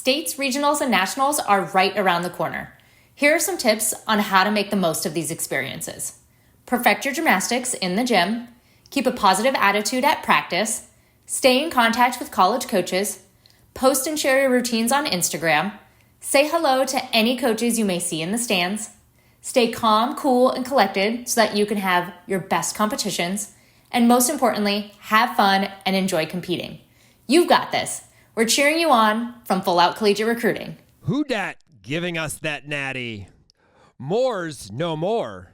States, regionals, and nationals are right around the corner. Here are some tips on how to make the most of these experiences. Perfect your gymnastics in the gym, keep a positive attitude at practice, stay in contact with college coaches, post and share your routines on Instagram, say hello to any coaches you may see in the stands, stay calm, cool, and collected so that you can have your best competitions, and most importantly, have fun and enjoy competing. You've got this. We're cheering you on from Full Out Collegiate Recruiting. Who dat giving us that natty? Moore's no more,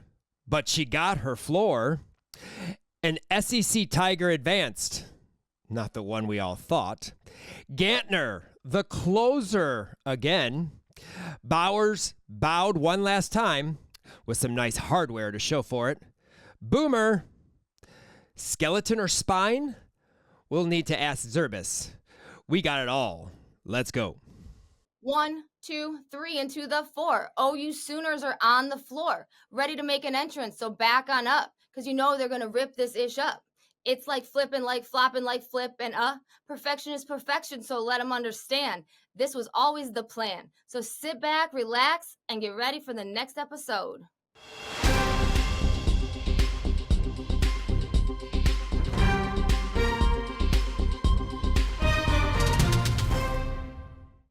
but she got her floor. An SEC Tiger advanced, not the one we all thought. Gantner the Closer again. Bowers bowed one last time with some nice hardware to show for it. Boomer, skeleton or spine? We'll need to ask Zirbes. We got it all. Let's go. 1, 2, 3 into the 4. OU Sooners are on the floor, ready to make an entrance. So back on up, because you know they're going to rip this ish up. It's like flipping, like flopping, like flip, and perfection is perfection. So let them understand this was always the plan. So sit back, relax, and get ready for the next episode.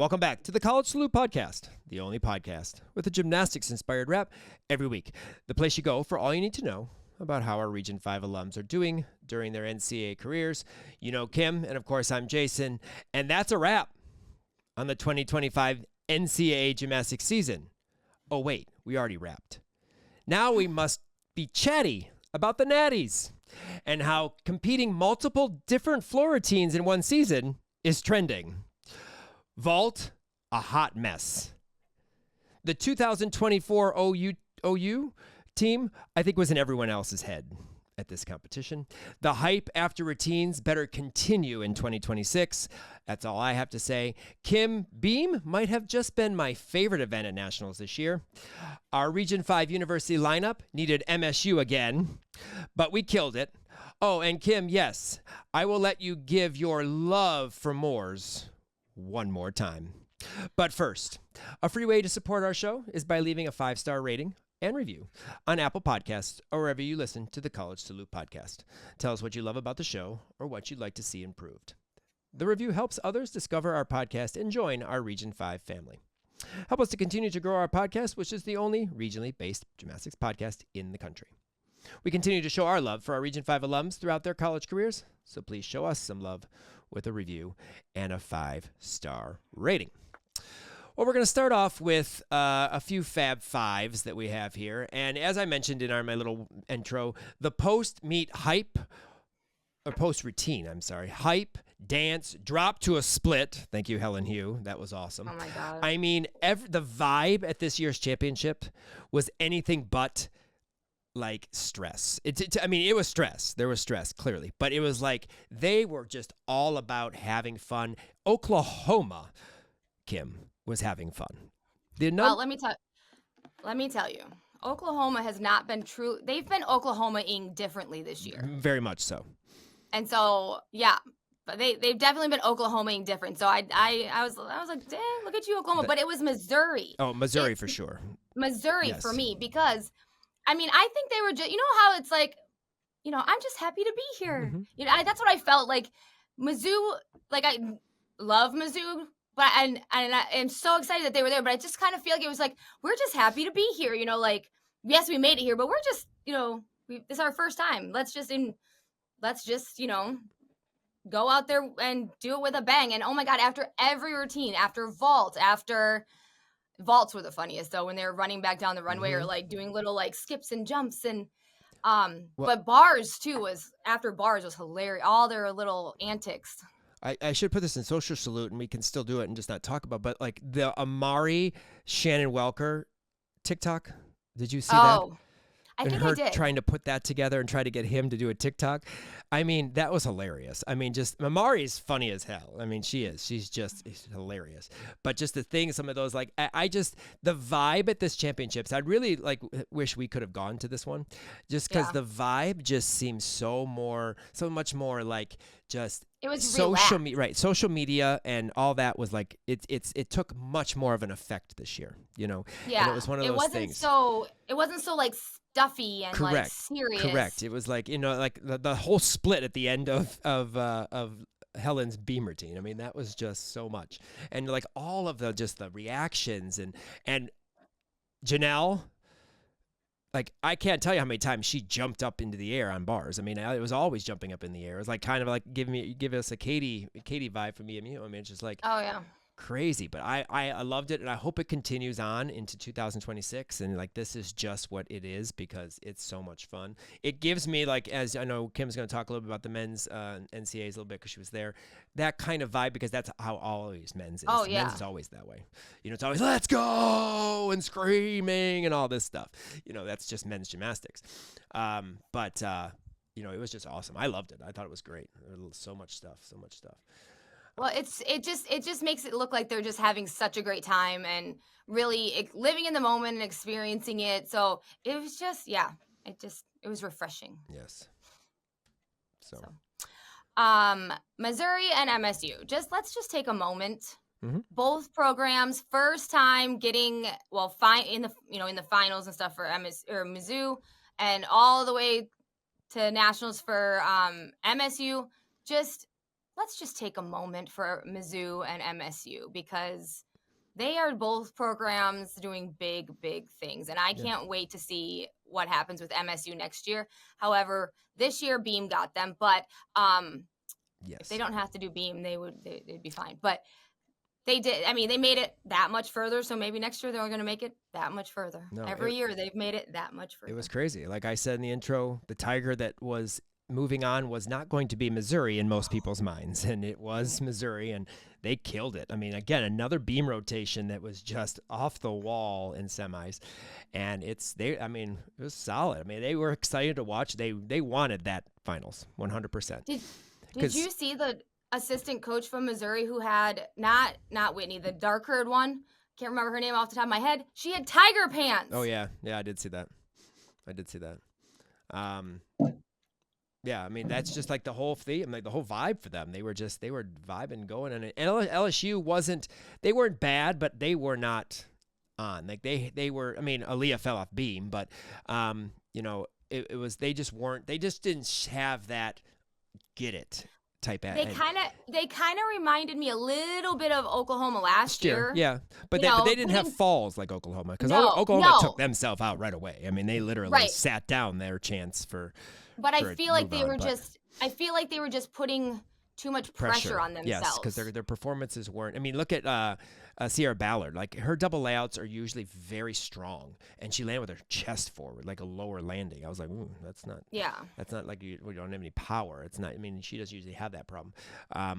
Welcome back to the College Salute Podcast, the only podcast with a gymnastics-inspired rap every week. The place you go for all you need to know about how our Region 5 alums are doing during their NCAA careers. You know Kim, and of course I'm Jason, and that's a wrap on the 2025 NCAA gymnastics season. Oh wait, we already wrapped. Now we must be chatty about the natties and how competing multiple different floor routines in one season is trending. Vault, a hot mess. The 2024 OU team, I think, was in everyone else's head at this competition. The hype after routines better continue in 2026. That's all I have to say. Kim, Beam might have just been my favorite event at Nationals this year. Our Region 5 University lineup needed MSU again, but we killed it. Oh, and Kim, yes, I will let you give your love for Moores one more time. But first, a free way to support our show is by leaving a 5-star rating and review on Apple Podcasts or wherever you listen to the College Salute Podcast. Tell us what you love about the show or what you'd like to see improved. The review helps others discover our podcast and join our Region 5 family. Help us to continue to grow our podcast, which is the only regionally based gymnastics podcast in the country. We continue to show our love for our Region 5 alums throughout their college careers, so please show us some love with a review and a 5-star rating. Well, we're going to start off with a few Fab Fives that we have here. And as I mentioned in my little intro, the post-routine, hype, dance, drop to a split. Thank you, Helen Hugh. That was awesome. Oh, my God. I mean, the vibe at this year's championship was anything but like stress. It was stress. There was stress, clearly. But it was like they were just all about having fun. Oklahoma, Kim, was having fun. Well, let me tell you. Oklahoma has not been true. They've been Oklahoma-ing differently this year. Very much so. And so, yeah. But they've definitely been Oklahoma-ing different. So I was like, dang, look at you, Oklahoma. But it was Missouri. Oh, Missouri for sure. Missouri Yes. for me, because I mean, I think they were just, you know how it's like, you know, I'm just happy to be here. Mm-hmm. You know, that's what I felt like. Mizzou, like I love Mizzou, but I'm so excited that they were there. But I just kind of feel like it was like, we're just happy to be here. You know, like, yes, we made it here, but we're just, you know, this is our first time. Let's just, you know, go out there and do it with a bang. And oh my God, after every routine, after vaults were the funniest though, when they were running back down the runway or like doing little like skips and jumps and but bars too after bars was hilarious. All their little antics. I should put this in social salute and we can still do it and just not talk about, but like the Amari Shannon Welker TikTok. Did you see that? I and think her I did. trying to put that together and try to get him to do a TikTok. I mean, that was hilarious. I mean, just Amari's funny as hell. I mean, she's just hilarious. But just the thing, some of those, like, I just, the vibe at this championships, I'd really like wish we could have gone to this one, just because the vibe just seems so much more like just It was social media, right? Social media and all that was like it took much more of an effect this year, Yeah, and it was one of those things. It wasn't so like stuffy and like serious. Correct. It was like like the whole split at the end of Helen's beam routine. I mean, that was just so much, and like all of the reactions and Janelle. Like, I can't tell you how many times she jumped up into the air on bars. I mean, it was always jumping up in the air. It was like kind of like give us a Katie vibe from EMU. I mean, it's just like, oh yeah, crazy. But I loved it, and I hope it continues on into 2026. And like, this is just what it is because it's so much fun. It gives me, like, as I know Kim's going to talk a little bit about the men's NCAAs a little bit because she was there, that kind of vibe, because that's how always men's is. Oh yeah, men's is always that way. It's always let's go and screaming and all this stuff. That's just men's gymnastics. But it was just awesome. I loved it. I thought it was great. There was so much stuff. Well, it just makes it look like they're just having such a great time and really living in the moment and experiencing it. So it was just, it was refreshing. Yes. So. Missouri and MSU. Let's just take a moment. Mm-hmm. Both programs, first time getting in the finals and stuff for Mizzou, and all the way to nationals for MSU. Let's just take a moment for Mizzou and MSU because they are both programs doing big, big things. And I can't wait to see what happens with MSU next year. However, this year Beam got them, but if they don't have to do Beam, they'd be fine. But they did. I mean, they made it that much further. So maybe next year they're going to make it that much further. Every year they've made it that much further. It was crazy. Like I said in the intro, the Tiger that was moving on was not going to be Missouri in most people's minds, and it was Missouri, and they killed it. I mean, again, another beam rotation that was just off the wall in semis, and it was solid. I mean, they were excited to watch. They wanted that finals 100%. Did you see the assistant coach from Missouri who had not Whitney, the dark-haired one? Can't remember her name off the top of my head. She had tiger pants. Oh yeah, I did see that. Yeah, I mean, that's just like the whole thing, like the whole vibe for them. They were vibing, going, and LSU they weren't bad, but they were not on. Like they were, I mean, Aaliyah fell off beam, but it was, they just didn't have that get it type of. They kind of reminded me a little bit of Oklahoma last year. Yeah, but they didn't have falls like Oklahoma, because Oklahoma took themselves out right away. I mean, they literally sat down their chance for. But I feel like they were just putting too much pressure on themselves. Yes, because their performances weren't. I mean, look at Sierra Ballard. Like, her double layouts are usually very strong, and she landed with her chest forward, like a lower landing. I was like, ooh, that's not. Yeah. That's not like we don't have any power. It's not. I mean, she doesn't usually have that problem.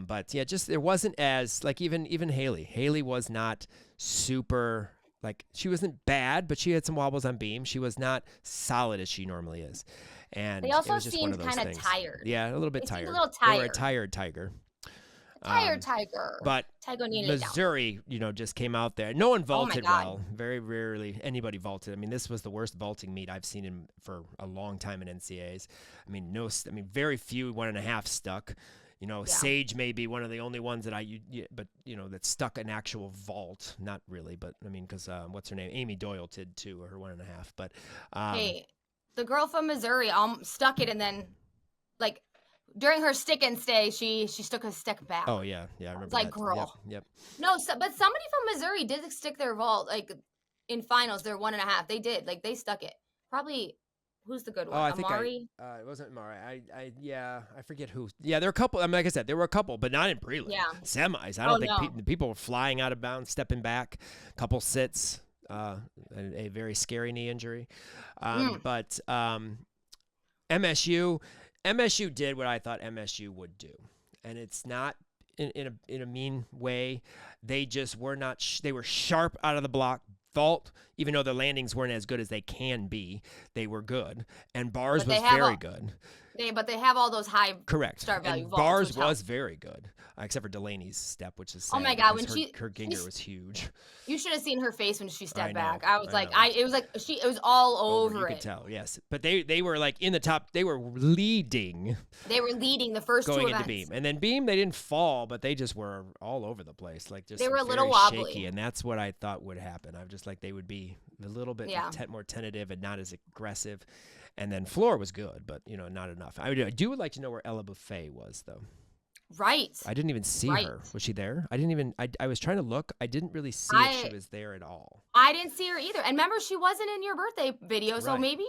But yeah, just there wasn't as like even Haley. Haley was not super. Like, she wasn't bad, but she had some wobbles on beam. She was not solid as she normally is. And they also seemed kind of tired. Yeah, a little bit tired. A little tired. They were a tired Tiger. Tiger. But Missouri, just came out there. No one vaulted well. Very rarely anybody vaulted. I mean, this was the worst vaulting meet I've seen for a long time in NCAAs. I mean, very few 1.5 stuck. Sage may be one of the only ones that that stuck an actual vault. Not really, but I mean, because what's her name? Amy Doyle did too, her 1.5. But hey, the girl from Missouri stuck it, and then like during her stick and stay, she stuck a stick back. Oh yeah, I remember. It's like, girl. Yep. No, but somebody from Missouri did stick their vault like in finals. They're 1.5. They did, like, they stuck it. Probably. Who's the good one? I think Amari? It wasn't Amari. I forget who. Yeah, there were a couple. I mean, like I said, there were a couple, but not in prelim. Yeah. Semis. I don't think people were flying out of bounds, stepping back, couple sits, a very scary knee injury. But MSU did what I thought MSU would do, and it's not in a mean way. They just were not. They were sharp out of the block, vault, even though the landings weren't as good as they can be, they were good. And bars But they was have very good. But they have all those high Correct. start value And vaults. bars which was helps. very good, except for Delaney's step, which is sad Oh my God, because when her ginger was huge. You should have seen her face when she stepped know, back. I was I like, know. it was like it was all over You it. could tell, yes. But they were like in the top. They were leading. They were leading the first going two into events. beam, and then beam they didn't fall, but they just were all over the place. Like just they were a little very wobbly, shaky, and that's what I thought would happen. I was just like they would be a little bit more tentative and not as aggressive. And then floor was good, but not enough. I do would like to know where Ella Buffet was though. Right. I didn't even see her. Was she there? I didn't even. I was trying to look. I didn't really see if she was there at all. I didn't see her either. And remember, she wasn't in your birthday video, so Right. maybe.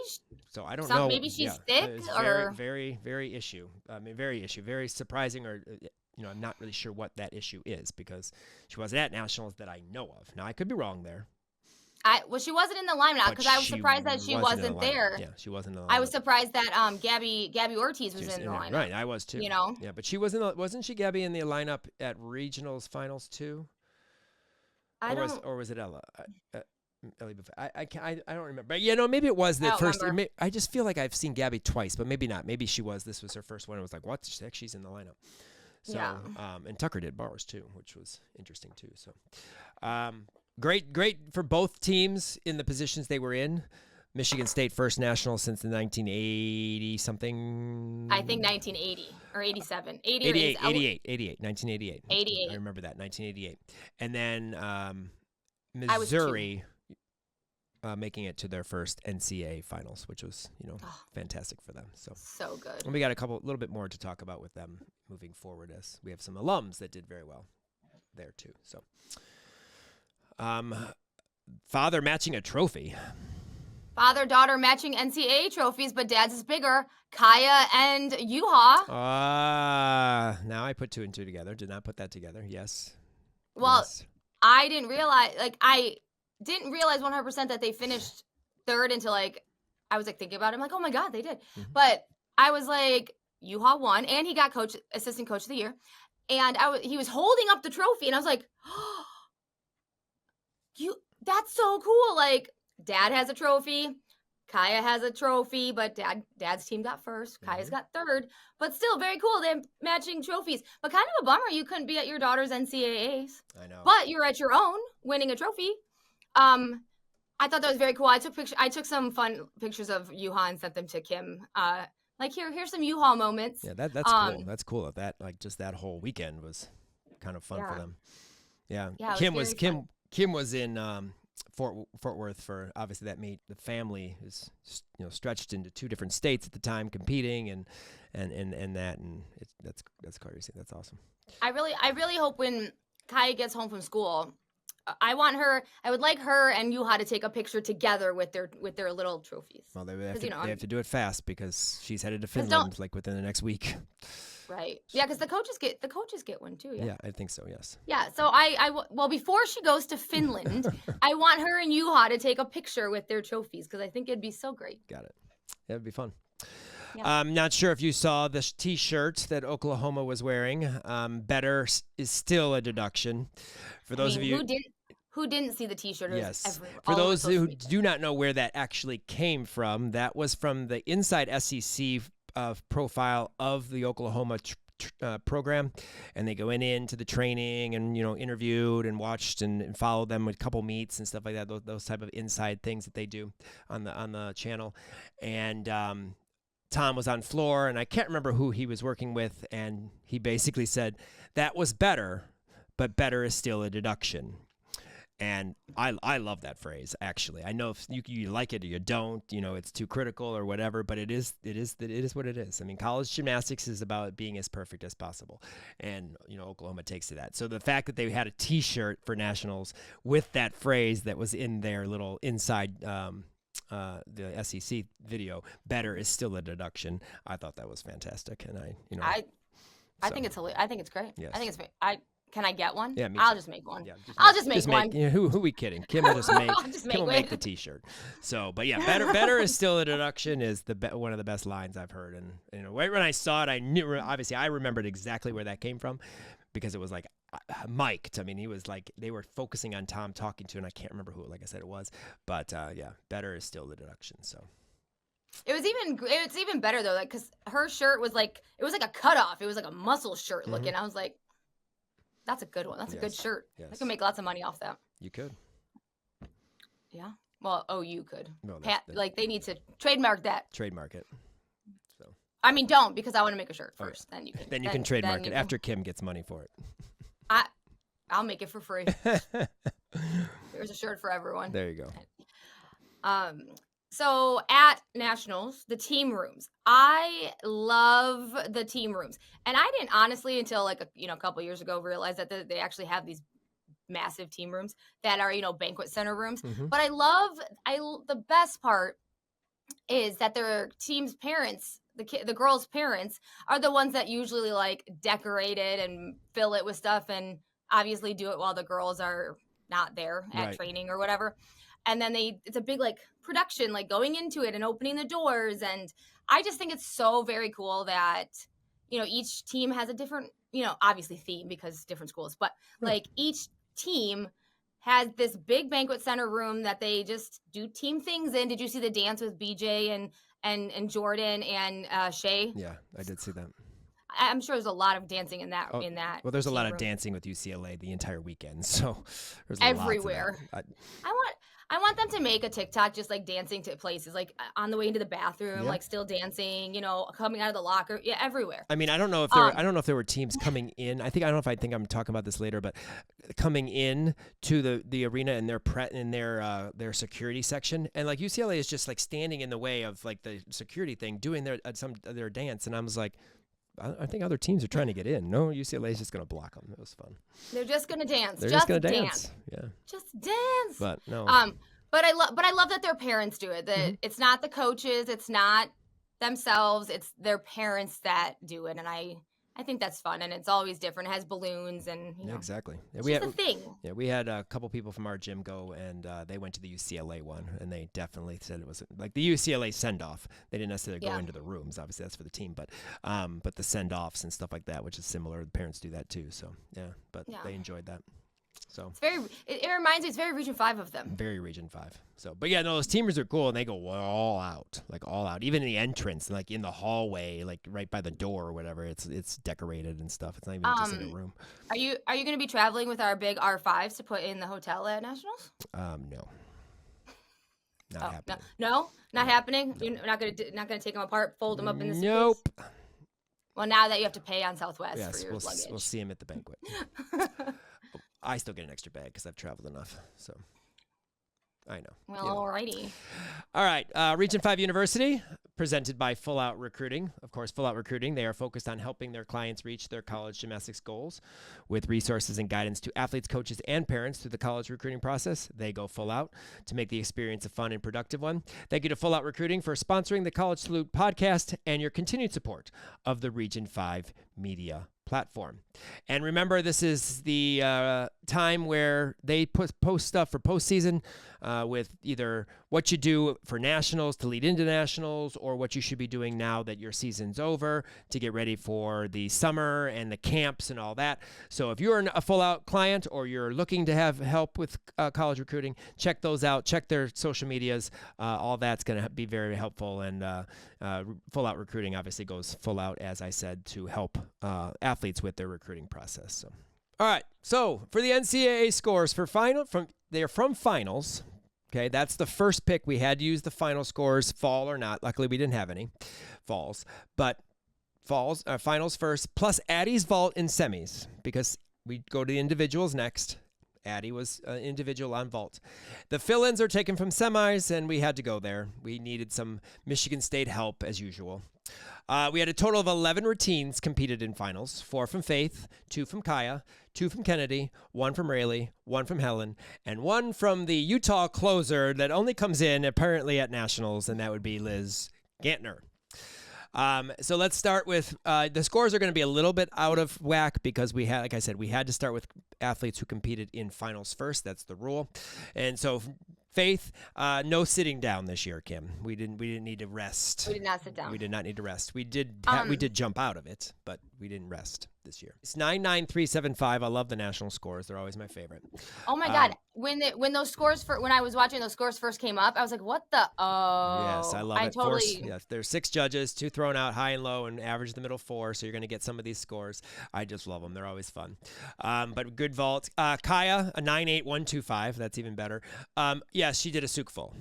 So I don't know. Maybe she's sick or very issue. I mean, very surprising, or I'm not really sure what that issue is because she wasn't at nationals that I know of. Now I could be wrong there. She wasn't in the lineup because I was surprised that she wasn't there. Yeah, she wasn't in the lineup. I was surprised that Gabby Ortiz was in the lineup. Right, I was too. Yeah, but she wasn't she Gabby in the lineup at regionals finals too? Or was it Ella? Ellie Buffet. I don't remember. But maybe it was the first. I just feel like I've seen Gabby twice, but maybe not. Maybe she was. This was her first one. It was like, what the heck? She's in the lineup. So, and Tucker did bars too, which was interesting too. So, great for both teams in the positions they were in. Michigan State first national since the 1980 something. I think 1980 or 87. 88, 1988. 88. I remember that, 1988. And then Missouri making it to their first NCAA finals, which was, fantastic for them. So good. And we got a little bit more to talk about with them moving forward as we have some alums that did very well there too. So, father matching a trophy. Father-daughter matching NCAA trophies, but dad's is bigger. Kaya and Yuha. Now I put two and two together. Did not put that together. Yes. Well, yes. I didn't realize 100% that they finished third until I was thinking about it. I'm like, oh my God, they did. Mm-hmm. But I was like, Yuha won, and he got assistant coach of the year. And he was holding up the trophy, and I was like, oh, that's so cool. Like, dad has a trophy, Kaya has a trophy, but dad's team got first. Mm-hmm. Kaya's got third, but still very cool. They're matching trophies, but kind of a bummer you couldn't be at your daughter's NCAAs. I know, but you're at your own winning a trophy. I thought that was very cool. I took some fun pictures of Yuha and sent them to Kim. Here's some Yuha moments. Yeah, that's cool. That's cool. That just that whole weekend was kind of fun for them. Yeah, Kim was in Fort Worth for obviously that meet. The family is stretched into two different states at the time competing and that's crazy. That's awesome. I really hope when Kaya gets home from school, I would like her and Yuha to take a picture together with their little trophies. Well, they have to do it fast because she's headed to Finland within the next week. Right. Yeah, because the coaches get one too. Yeah, I think so. Yes. Yeah. So well, before she goes to Finland, I want her and Yuha to take a picture with their trophies because I think it'd be so great. Got it. Yeah, it'd be fun. Yeah. I'm not sure if you saw the T-shirt that Oklahoma was wearing. Better is still a deduction. For those of you who didn't see the T-shirt, yes. For those who do not know where that actually came from, that was from the Inside SEC profile of the Oklahoma program, and they go into the training and interviewed and watched and followed them with a couple meets and stuff like that. Those type of inside things that they do on the channel, and Tom was on floor, and I can't remember who he was working with, and he basically said that was better, but better is still a deduction. And I love that phrase, actually. I know if you like it or you don't, it's too critical or whatever, but it is what it is. I mean, college gymnastics is about being as perfect as possible. And, Oklahoma takes to that. So the fact that they had a T-shirt for nationals with that phrase that was in their little inside the SEC video, better is still a deduction. I thought that was fantastic. And I think it's hilarious. I think it's great. Yes. I think it's great. Can I get one? Yeah, me I'll too. just make one. Yeah, I'll just make one. Who are we kidding? Kim will just make. Kim will make the T-shirt. So, but yeah, better is still a deduction is one of the best lines I've heard. And right when I saw it, I knew. Obviously, I remembered exactly where that came from, because it was like mic'd. I mean, he was like, they were focusing on Tom talking to, and I can't remember who, like I said, it was. But yeah, better is still the deduction. So It's even better though, like because her shirt was like it was like a cutoff. It was like a muscle shirt looking. I was like, that's a good one. That's a good shirt. Yes. I can make lots of money off that. You could. Yeah. Well, you could. No, like they need to trademark that. Trademark it. So I mean, don't because I want to make a shirt first. Then you can. Then you can trademark it after Kim gets money for it. I'll make it for free. There's a shirt for everyone. There you go. So at nationals, the team rooms. I love the team rooms, and I didn't honestly until like a couple years ago realize that they actually have these massive team rooms that are banquet center rooms. But the best part is that their team's parents, the girls' parents, are the ones that usually like decorate it and fill it with stuff, and obviously do it while the girls are not there at training or whatever. And then it's a big like production, like going into it and opening the doors. And I just think it's so very cool that, each team has a different, obviously theme because different schools, but like each team has this big banquet center room that they just do team things in. Did you see the dance with BJ and Jordan and Shay? Yeah, I did see that. I'm sure there's a lot of dancing in that. Well, there's a lot of dancing with UCLA the entire weekend, so there's everywhere. I want them to make a TikTok just like dancing to places, like on the way into the bathroom, like still dancing, coming out of the locker, everywhere. I mean, I don't know if there were teams coming in. I think I'm talking about this later, but coming in to the arena in their security section, and like UCLA is just like standing in the way of like the security thing, doing their dance, and I was like, I think other teams are trying to get in. No, UCLA is just going to block them. It was fun. They're just going to dance. They're just going to dance. Yeah. Just dance. But no. But I love that their parents do it. That it's not the coaches, it's not themselves, it's their parents that do it. And I think that's fun, and it's always different. It has balloons and exactly. It's just a thing. Yeah, we had a couple people from our gym go, and they went to the UCLA one, and they definitely said it was like the UCLA send off. They didn't necessarily go into the rooms. Obviously, that's for the team, but the send offs and stuff like that, which is similar. The parents do that too. So they enjoyed that. So it's it reminds me, it's very Region 5 of them. Very Region 5. So, but yeah, no, those teamers are cool, and they go all out. Even in the entrance, like in the hallway, like right by the door or whatever, it's decorated and stuff. It's not even just in a room. Are you going to be traveling with our big R5s to put in the hotel at Nationals? No. Not happening. No, not happening. No. You're not going to take them apart, fold them up in the suitcase? Nope. Well, now that you have to pay on Southwest for your luggage. We'll see him at the banquet. I still get an extra bag because I've traveled enough. So I know. Well, alrighty. All right. Region 5 University, presented by Full Out Recruiting. Of course, Full Out Recruiting, they are focused on helping their clients reach their college gymnastics goals with resources and guidance to athletes, coaches, and parents through the college recruiting process. They go full out to make the experience a fun and productive one. Thank you to Full Out Recruiting for sponsoring the College Salute podcast and your continued support of the Region 5 media platform. And remember, this is the time where they post stuff for postseason with either what you do for nationals to lead into nationals, or what you should be doing now that your season's over to get ready for the summer and the camps and all that. So if you're a Full Out client, or you're looking to have help with college recruiting, check those out. Check their social medias. All that's going to be very helpful. And Full Out Recruiting obviously goes full out, as I said, to help athletes with their recruiting process. So, all right. So for the NCAA scores for they're from finals. Okay, that's the first pick. We had to use the final scores, fall or not. Luckily, we didn't have any falls, but finals first, plus Addie's vault in semis, because we go to the individuals next. Addie was individual on vault. The fill-ins are taken from semis, and we had to go there. We needed some Michigan State help, as usual. We had a total of 11 routines competed in finals, 4 from Faith, 2 from Kaya, 2 from Kennedy, 1 from Rayleigh, 1 from Helen, and 1 from the Utah closer that only comes in apparently at nationals, and that would be Liz Gantner. So let's start with the scores are going to be a little bit out of whack because we had, like I said, we had to start with athletes who competed in finals first. That's the rule. And so Faith, no sitting down this year, Kim. We didn't need to rest. We did not sit down. We did not need to rest. We did jump out of it, but we didn't rest this year. It's 99375. I love the national scores. They're always my favorite. Oh my God. When those scores when I was watching those scores first came up, I was like, what the Yes, I love it. Totally There's 6 judges, 2 thrown out high and low, and average the middle 4. So you're going to get some of these scores. I just love them. They're always fun. But good vault. Kaya, a 98125. That's even better. Yes, she did a souk full.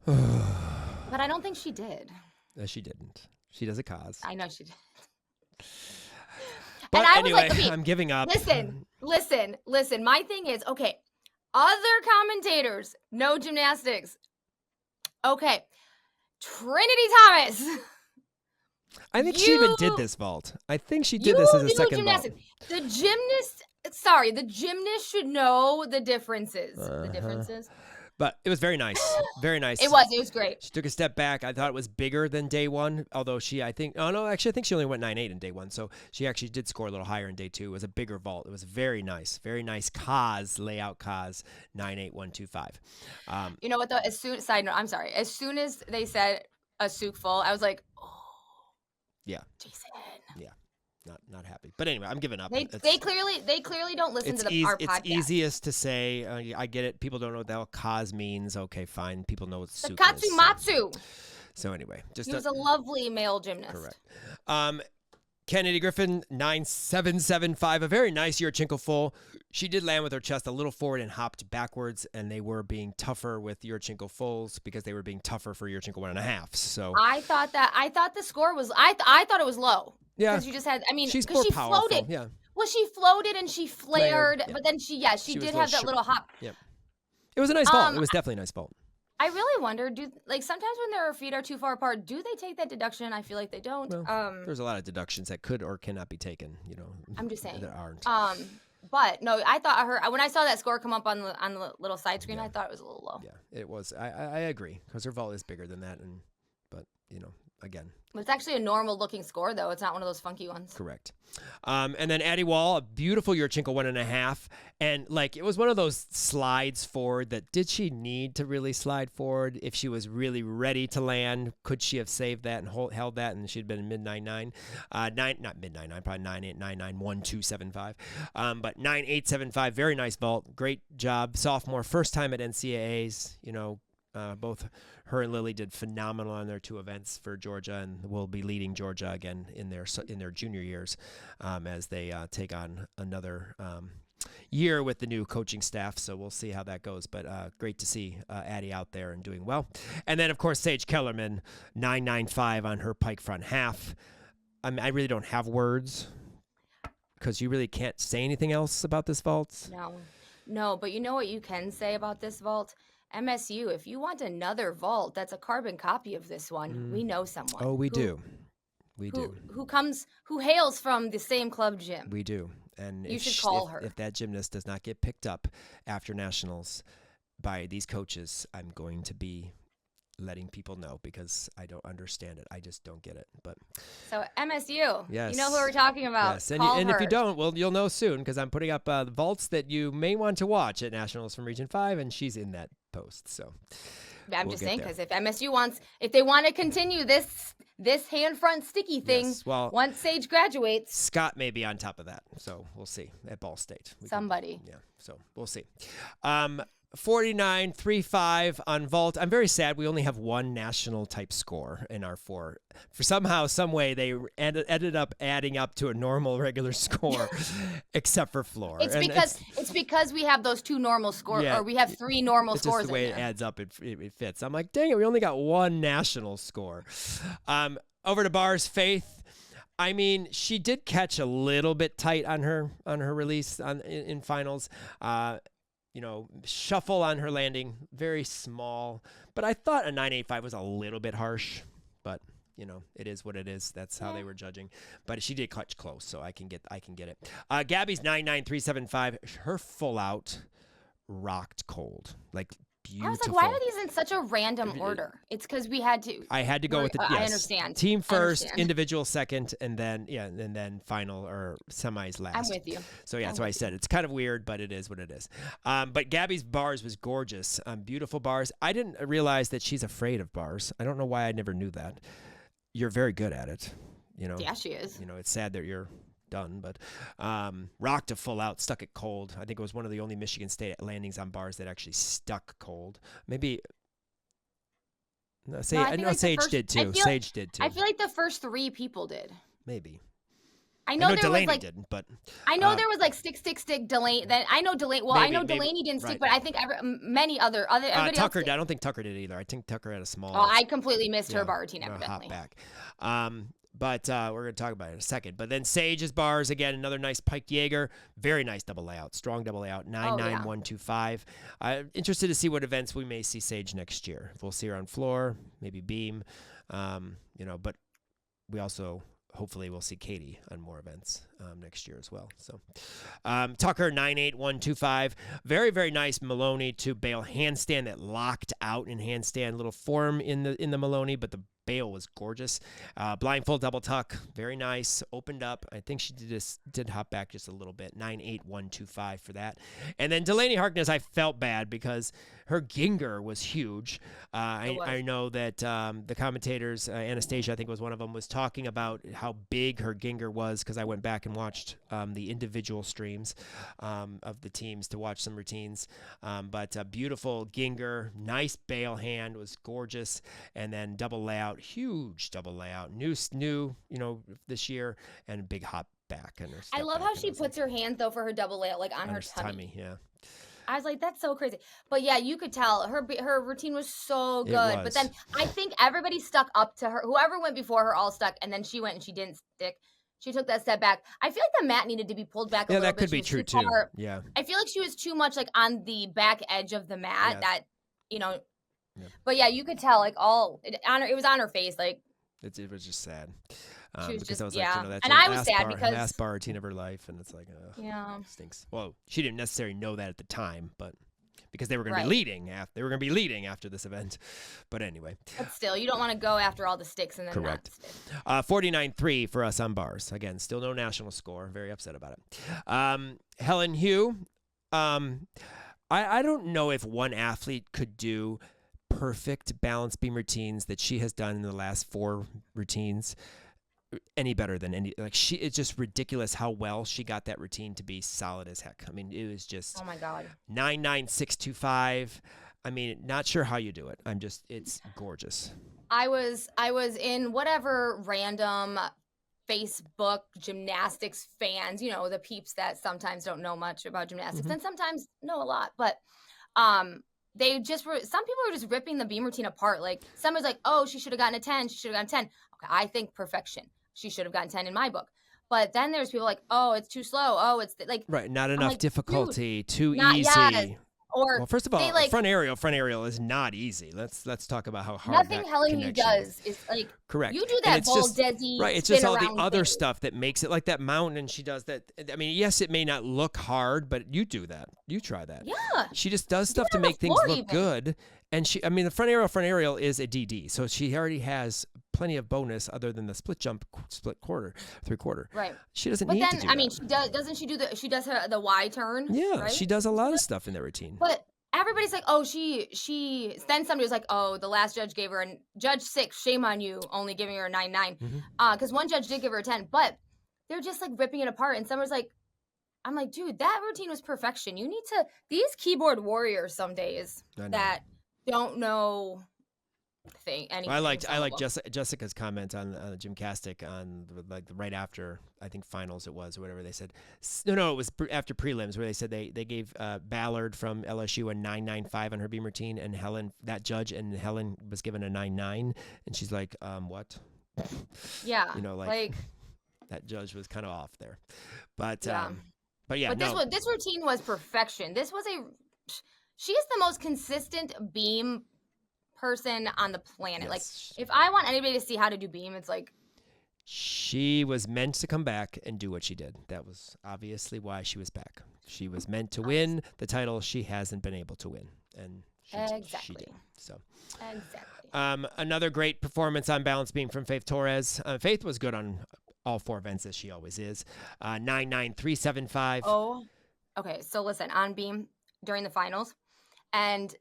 But I don't think she did. She didn't. She does a cause. I know she did. But and I anyway, was like, okay, I'm giving up. Listen. My thing is, okay, other commentators, no gymnastics. Okay, Trinity Thomas. I think she even did this vault. I think she did this as a second vault. The gymnast should know the differences. The differences. But it was very nice. Very nice. It was great. She took a step back. I thought it was bigger than day 1, although I think she only went 9.8 in day 1. So she actually did score a little higher in day 2. It was a bigger vault. It was very nice. Very nice layout 98125. You know what though? Side note, I'm sorry. As soon as they said a souk full, I was like, oh. Yeah. Jason. Yeah. Not happy. But anyway, I'm giving up. They clearly don't listen to our podcast. It's easiest to say. I get it. People don't know what the hell cause means. Okay, fine. People know what The souk Katsumatsu. is. So anyway, He was a lovely male gymnast. Correct. Kennedy Griffin, 9775, a very nice Yurchenko full. She did land with her chest a little forward and hopped backwards, and they were being tougher with Yurchenko fulls because they were being tougher for Yurchenko 1.5. So I thought the score was. I thought it was low. Yeah, because you just had. I mean, she's because more she powerful. floated. Yeah. Well, she floated and she flared, yeah. but then she did have that little hop. Yep. It was a nice vault. It was definitely a nice vault. I really wonder, sometimes when their feet are too far apart, do they take that deduction? I feel like they don't. Well, there's a lot of deductions that could or cannot be taken. I'm just saying. That aren't. But no, I thought when I saw that score come up on the little side screen, I thought it was a little low. Yeah, it was. I agree because her vault is bigger than that, but again. But it's actually a normal looking score though. It's not one of those funky ones. Correct. And then Addie Wall, a beautiful Yurchenko 1.5, and it was one of those slides forward. Did she need to really slide forward? If she was really ready to land, could she have saved that and held that, and she'd been mid 9.9, not mid 9.9, probably 9.8, 9.9, 1.275, but 9.875. Very nice vault. Great job, sophomore, first time at NCAAs. Both her and Lily did phenomenal on their 2 events for Georgia, and will be leading Georgia again in their junior years as they take on another year with the new coaching staff. So we'll see how that goes. But great to see Addie out there and doing well. And then, of course, Sage Kellerman, 9.95 on her pike front half. I really don't have words because you really can't say anything else about this vault. No, but you know what you can say about this vault? MSU, if you want another vault that's a carbon copy of this one, we know someone. Oh, we do. We do. Who hails from the same club gym. We do. And you should call her. If that gymnast does not get picked up after nationals by these coaches, I'm going to be letting people know because I don't understand it. I just don't get it. But so MSU, yes. You know who we're talking about. Yes, and if you don't, well, you'll know soon because I'm putting up the vaults that you may want to watch at nationals from Region 5, and she's in that post. So I'm just saying because if they want to continue this hand front sticky thing, yes, well, once Sage graduates, Scott may be on top of that. So we'll see at Ball State. Somebody. So we'll see. 49.35 on vault. I'm very sad we only have one national type score in our 4. For somehow, some way, they ended up adding up to a normal regular score, except for floor. It's because we have those 2 normal scores, or we have 3 normal scores. Just the way it adds up, it fits. I'm like, dang it, we only got one national score. Over to bars, Faith. I mean, she did catch a little bit tight on her release in finals. Shuffle on her landing, very small. But I thought a 9.85 was a little bit harsh. But it is what it is. That's how they were judging. But she did clutch close, so I can get it. Gabby's 9.9375. Her full out rocked cold, beautiful. I was like, why are these in such a random order? It's because we had to. I had to go with it. Yes. I understand. Team first, individual second, and then final or semis last. I'm with you. So that's why I said it's kind of weird, but it is what it is. But Gabby's bars was gorgeous. Beautiful bars. I didn't realize that she's afraid of bars. I don't know why I never knew that. You're very good at it. Yeah, she is. It's sad that you're done, but rocked to full out, stuck it cold. I think it was one of the only Michigan State landings on bars that actually stuck cold. Maybe. No, Sage did too. Sage did too. I feel like the first 3 people did. Maybe. I know there Delaney was like didn't, but I know there was like stick Delaney. Then I know Delaney. Well, maybe, I know Delaney didn't stick, right. but I think everybody Tucker. else did. I don't think Tucker did either. I think Tucker had a small. Oh, I completely missed her bar routine evidently. Hop back. But we're going to talk about it in a second. But then Sage's bars, again, another nice piked Jaeger. Very nice double layout. Strong double layout. 99125. I'm interested to see what events we may see Sage next year. If we'll see her on floor, maybe beam. But we also hopefully we'll see Katie on more events next year as well. So Tucker, 98125. Very, very nice Maloney to bail handstand that locked out in handstand. Little form in the Maloney, but the bail was gorgeous. Blindfold double tuck, very nice. Opened up. I think she did hop back just a little bit. 98125 for that. And then Delaney Harkness, I felt bad because her Ginger was huge. I know that the commentators, Anastasia, I think was one of them, was talking about how big her Ginger was because I went back and watched the individual streams of the teams to watch some routines. But beautiful Ginger, nice bail hand, was gorgeous. And then double layout, huge double layout, new, this year, and big hop back. And I love how she puts her hand though for her double layout, like on her tummy. Yeah. I was like, that's so crazy. But yeah, you could tell her routine was so good. But then I think everybody stuck up to her. Whoever went before her all stuck, and then she went and she didn't stick. She took that step back. I feel like the mat needed to be pulled back a little bit. Yeah, that could be true too. Yeah. I feel like she was too much like on the back edge of the mat Yeah. But yeah, you could tell like it was on her face. Like it was just sad. She was because just, I was like, that's and her I was sad because last bar routine of her life, and it's like, stinks. Well, she didn't necessarily know that at the time, but because they were going to be leading after this event. But anyway. But still, you don't want to go after all the sticks and then correct. Not stick. 49-3 for us on bars. Again, still no national score. Very upset about it. Helen Hugh. I don't know if one athlete could do perfect balance beam routines that she has done in the last 4 routines any better than it's just ridiculous how well she got that routine to be solid as heck. I mean, it was just, oh my God, 99625. I mean, not sure how you do it. It's gorgeous. I was in whatever random Facebook gymnastics fans, the peeps that sometimes don't know much about gymnastics and sometimes know a lot, but they just were, some people were just ripping the beam routine apart. Like someone's like, oh, she should have gotten a 10. She should have gotten 10. Okay, I think perfection. She should have gotten 10 in my book. But then there's people like, oh, it's too slow. Oh, it's like. Right. Not enough difficulty. Too easy. Yes. Or well, first of all, front aerial is not easy. Let's talk about how hard nothing Helen Hugh does is like correct. You do that ball desi, right? It's just all the other stuff that makes it like that mountain. And she does that. I mean, yes, it may not look hard, but you do that. You try that. Yeah. She just does stuff to make things look good. And the front aerial is a DD, so she already has plenty of bonus other than the split jump, split quarter, 3/4. Right. She doesn't need to do that. Doesn't she do she does the Y turn? Yeah, right? She does a lot of stuff in that routine. But everybody's like, oh, she. Then somebody was like, oh, the last judge gave her judge 6. Shame on you, only giving her a 9.9. Because one judge did give her a 10, but they're just like ripping it apart. And someone's like, I'm like, dude, that routine was perfection. You need to these keyboard warriors some days that don't know anything. I liked Jessica's comment on Gymcastic on like right after I think finals it was or whatever they said. No, it was after prelims where they said they gave Ballard from LSU a 9.95 on her beam routine and Helen was given a 9.9 and she's like what? Yeah, like that judge was kind of off there, but yeah. This routine was perfection. She is the most consistent beam person on the planet. Yes. Like, if I want anybody to see how to do beam, it's like she was meant to come back and do what she did. That was obviously why she was back. She was meant to win the title she hasn't been able to win, and she did. So exactly. Another great performance on balance beam from Faith Torres. Faith was good on all 4 events as she always is. 99375. Oh, okay. So listen, on beam during the finals, and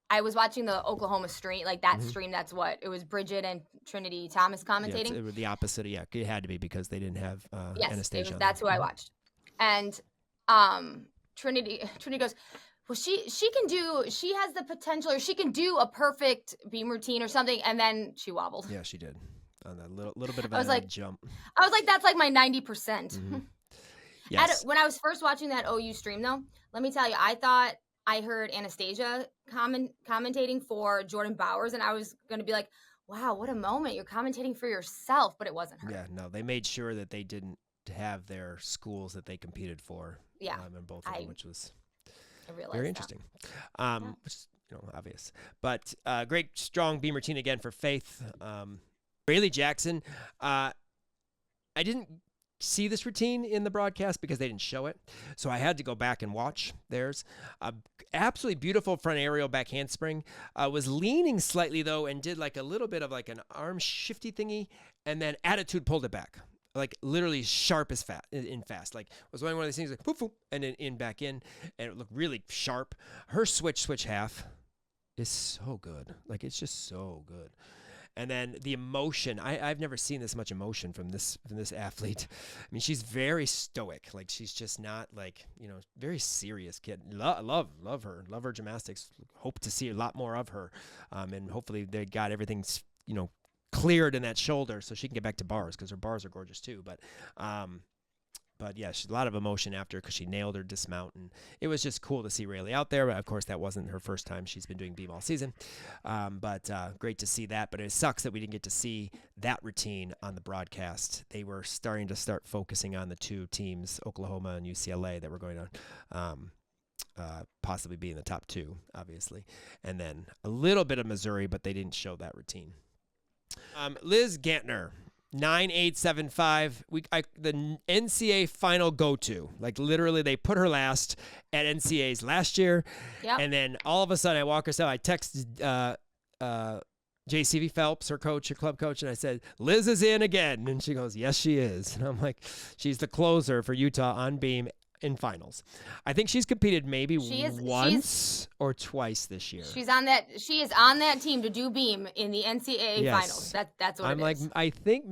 I was watching the Oklahoma stream, like that stream. That's what it was. Bridget and Trinity Thomas commentating. Yeah, it was the opposite. Yeah, it had to be because they didn't have Anastasia. That's who I watched. And Trinity goes, well, she has the potential, or she can do a perfect beam routine or something, and then she wobbled. Yeah, she did on that little bit of a jump. I was like, that's like my 90%. Mm-hmm. Yes. When I was first watching that OU stream, though, let me tell you, I thought I heard Anastasia commentating for Jordan Bowers, and I was going to be like, wow, what a moment. You're commentating for yourself, but it wasn't her. Yeah, no, they made sure that they didn't have their schools that they competed for. Yeah. In both of them, which was very interesting. Which is, obvious. But great, strong beam routine again for Faith. Rayleigh Jackson, I didn't see this routine in the broadcast because they didn't show it. So I had to go back and watch theirs. Absolutely beautiful front aerial back handspring. Was leaning slightly, though, and did like a little bit of like an arm shifty thingy, and then attitude pulled it back. Like literally sharp as fast. Like was one of these things like poof, poof, and then back in, and it looked really sharp. Her switch half is so good. Like it's just so good. And then the emotion, I've never seen this much emotion from this athlete. I mean, she's very stoic. Like she's just not like, very serious kid. Love her. Love her gymnastics. Hope to see a lot more of her. And hopefully they got everything, cleared in that shoulder so she can get back to bars, because her bars are gorgeous too. But yeah, she's a lot of emotion after, because she nailed her dismount, and it was just cool to see Rayleigh out there. But of course, that wasn't her first time. She's been doing beam all season. But great to see that. But it sucks that we didn't get to see that routine on the broadcast. They were starting to focusing on the two teams, Oklahoma and UCLA, that were going to possibly be in the top two, obviously. And then a little bit of Missouri, but they didn't show that routine. Liz Gantner, 9.875. The NCAA final go-to. Like literally, they put her last at NCAAs last year, and then all of a sudden I walk herself. I texted JCV Phelps, her club coach, and I said, Liz is in again, and she goes, yes, she is. And I'm like, she's the closer for Utah on beam in finals. I think she's competed maybe once or twice this year. She is on that team to do beam in the NCAA finals. That's what I'm it like, is.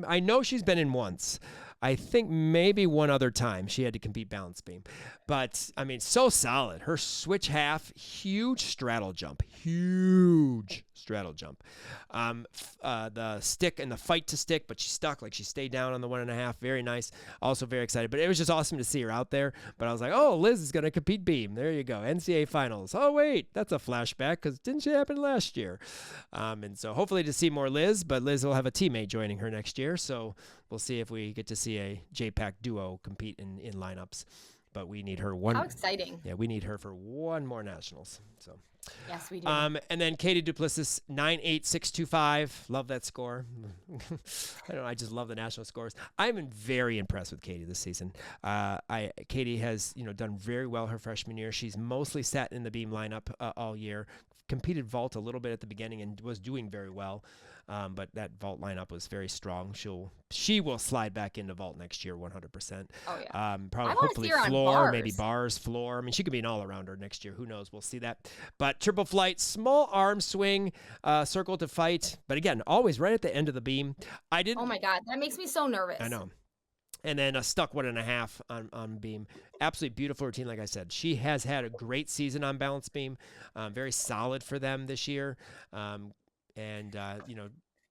I know she's been in once. I think maybe one other time she had to compete balance beam. But, I mean, so solid. Her switch half, huge straddle jump. The stick and the fight to stick, but she stuck. Like, she stayed down on the 1.5. Very nice. Also very excited. But it was just awesome to see her out there. But I was like, oh, Liz is going to compete beam. There you go. NCAA finals. Oh, wait. That's a flashback, because didn't she happen last year? And so hopefully to see more Liz. But Liz will have a teammate joining her next year. So we'll see if we get to see a JPAC duo compete in lineups. But we need her one. How exciting. Yeah, we need her for one more nationals. So. Yes, we do. And then Katie Duplessis, 9.8625. Love that score. I just love the national scores. I'm very impressed with Katie this season. Katie has done very well her freshman year. She's mostly sat in the beam lineup all year. Competed vault a little bit at the beginning and was doing very well. But that vault lineup was very strong. She will slide back into vault next year 100%. Oh yeah. Probably hopefully floor, maybe bars, floor. I mean, she could be an all-arounder next year. Who knows? We'll see that. But triple flight, small arm swing, circle to fight. But again, always right at the end of the beam. Oh my God, that makes me so nervous. I know. And then a stuck 1.5 on beam. Absolutely beautiful routine, like I said. She has had a great season on balance beam. Very solid for them this year.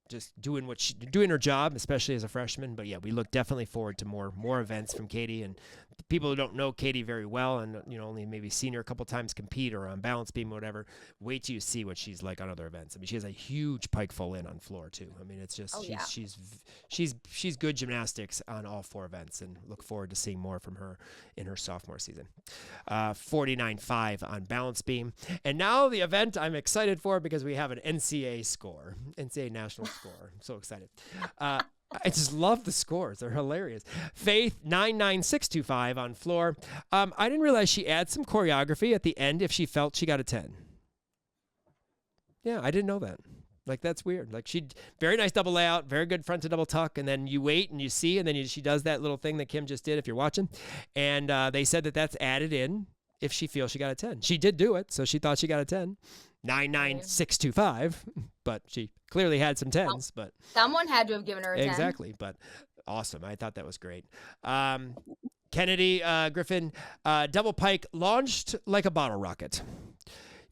Just doing her job, especially as a freshman. But yeah, we look definitely forward to more events from Katie. And people who don't know Katie very well and only maybe seen her a couple times compete or on balance beam or whatever, wait till you see what she's like on other events. I mean, she has a huge pike full in on floor too. I mean, it's just she's good gymnastics on all 4 events, and look forward to seeing more from her in her sophomore season. 49.5 on balance beam. And now the event I'm excited for, because we have an NCAA score, NCAA national score. I'm so excited. I just love the scores. They're hilarious. Faith, 9.9625 on floor. I didn't realize she adds some choreography at the end if she felt she got a 10. Yeah, I didn't know that. Like, that's weird. Like, very nice double layout, very good front to double tuck, and then you wait and you see, and then she does that little thing that Kim just did if you're watching. And they said that that's added in if she feels she got a 10. She did do it, so she thought she got a 10. 99625, but she clearly had some 10s. But someone had to have given her a 10. Exactly, but awesome. I thought that was great. Kennedy Griffin, double pike launched like a bottle rocket.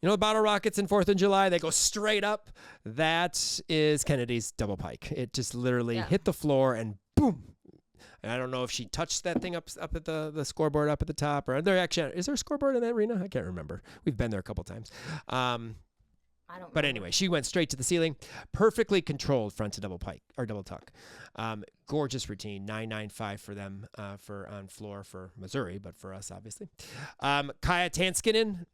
You know the bottle rockets in 4th of July, they go straight up. That is Kennedy's double pike. It just literally hit the floor and boom. And I don't know if she touched that thing up at the scoreboard up at the top, or is there a scoreboard in that arena? I can't remember. We've been there a couple times. But anyway, she went straight to the ceiling. Perfectly controlled front to double pike or double tuck. Gorgeous routine. 995 for them for on floor for Missouri, but for us obviously. Kaya Tanskinen,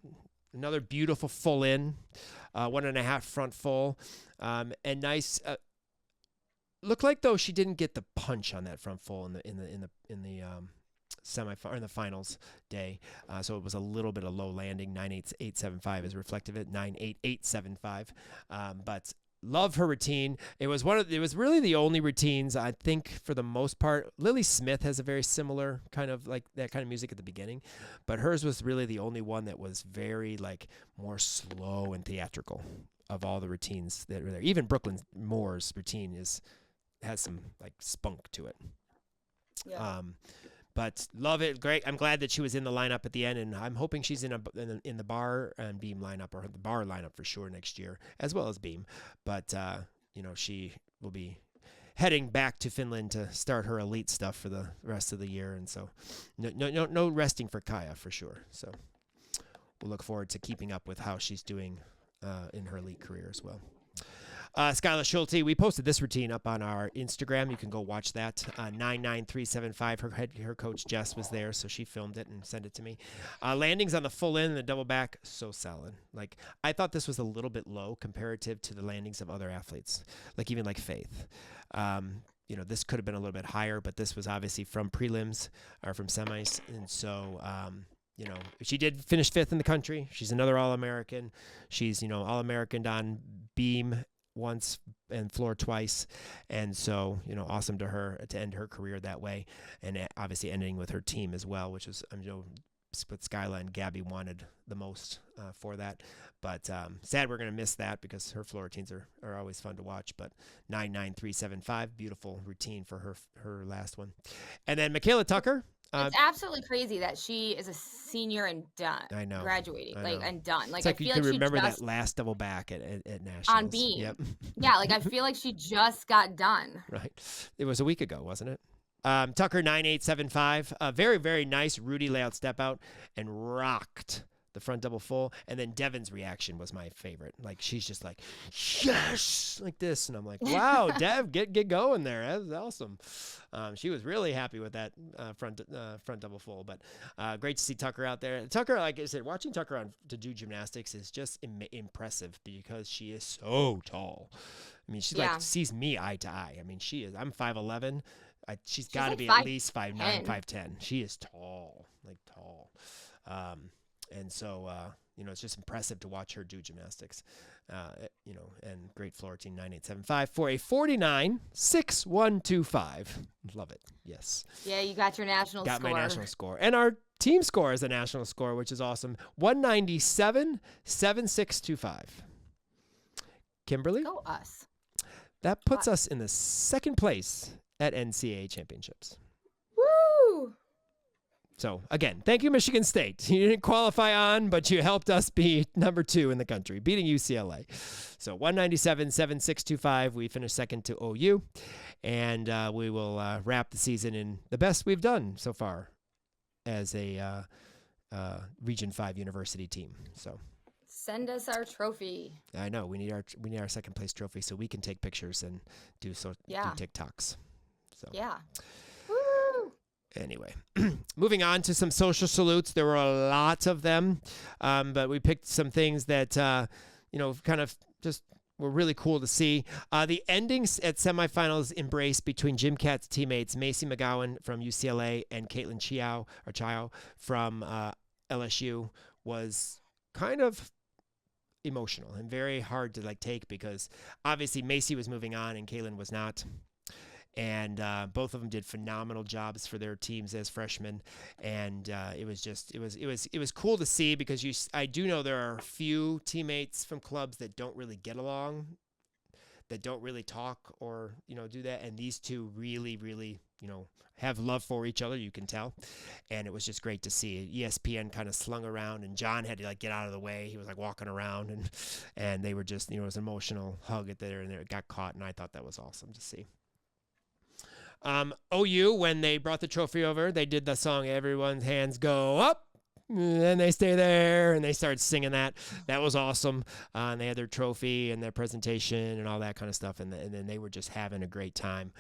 another beautiful full in, 1.5 front full, and nice. Looked like though she didn't get the punch on that front full in the semifinal in the finals day, so it was a little bit of low landing. 98875 is reflective of it. 98875, but love her routine. It was really the only routines I think for the most part. Lily Smith has a very similar kind of like that kind of music at the beginning, but hers was really the only one that was very like more slow and theatrical of all the routines that were there. Even Brooklyn Moore's routine has some like spunk to it. Yeah. But love it. Great. I'm glad that she was in the lineup at the end, and I'm hoping she's in the bar and beam lineup, or the bar lineup for sure next year, as well as beam. But she will be heading back to Finland to start her elite stuff for the rest of the year, and so no resting for Kaya for sure. So we'll look forward to keeping up with how she's doing in her elite career as well. Skyla Schulte, we posted this routine up on our Instagram. You can go watch that. 99375. Her coach Jess was there, so she filmed it and sent it to me. Landings on the full in and the double back, so solid. Like I thought this was a little bit low comparative to the landings of other athletes, like even like Faith. This could have been a little bit higher, but this was obviously from prelims or from semis, and so. She did finish 5th in the country. She's another All-American. She's, All-American on beam once and floor twice. And so, awesome to her to end her career that way. And obviously ending with her team as well, which is, what Skyla and Gabby wanted the most for that. But sad we're going to miss that because her floor routines are always fun to watch. But 99375, beautiful routine for her last one. And then Michaela Tucker. It's absolutely crazy that she is a senior and done. I know. Graduating, and done. Like, it's like I feel you can like remember that last double back at Nationals. On beam. Yep. Yeah, like I feel like she just got done. Right. It was a week ago, wasn't it? Tucker 9875. Very, very nice Rudy layout step out and rocked the front double full. And then Devin's reaction was my favorite. Like she's just like, yes, like this. And I'm like, wow, Dev, get going there. That's awesome. She was really happy with that front double full. But great to see Tucker out there. Tucker, like I said, watching Tucker to do gymnastics is just impressive because she is so tall. I mean, she like sees me eye to eye. I mean, she is. I'm 5'11". She's got to be at least 5'9", 5'10". She is tall, like tall. And so, it's just impressive to watch her do gymnastics, and great floor routine 9875 for a 49.6125. Love it. Yes. Yeah, you got your national score. Got my national score. And our team score is a national score, which is awesome. 197.7625. Kimberly? Go us. That puts us in the second place at NCAA championships. Woo! So, again, thank you, Michigan State. You didn't qualify on, but you helped us be number 2 in the country, beating UCLA. So, 197.7625. We finished second to OU, and we will wrap the season in the best we've done so far as a Region 5 university team. So, send us our trophy. I know we need our second place trophy so we can take pictures and do TikToks. So yeah. Anyway, moving on to some social salutes. There were a lot of them, but we picked some things that, kind of just were really cool to see. The endings at semifinals embrace between Jim Cat's teammates Macy McGowan from UCLA and Caitlin Chiao from LSU was kind of emotional and very hard to take because obviously Macy was moving on and Caitlin was not. and both of them did phenomenal jobs for their teams as freshmen, and it was cool to see, because I do know there are a few teammates from clubs that don't really get along, that don't really talk or do that, and these two really have love for each other, you can tell. And it was just great to see. ESPN kind of slung around, and John had to get out of the way. He was walking around, and they were just it was an emotional hug at there, and it got caught, and I thought that was awesome to see. OU, when they brought the trophy over, they did the song "Everyone's Hands Go Up," and they stay there, and they started singing that. That was awesome. And they had their trophy and their presentation and all that kind of stuff, and then they were just having a great time.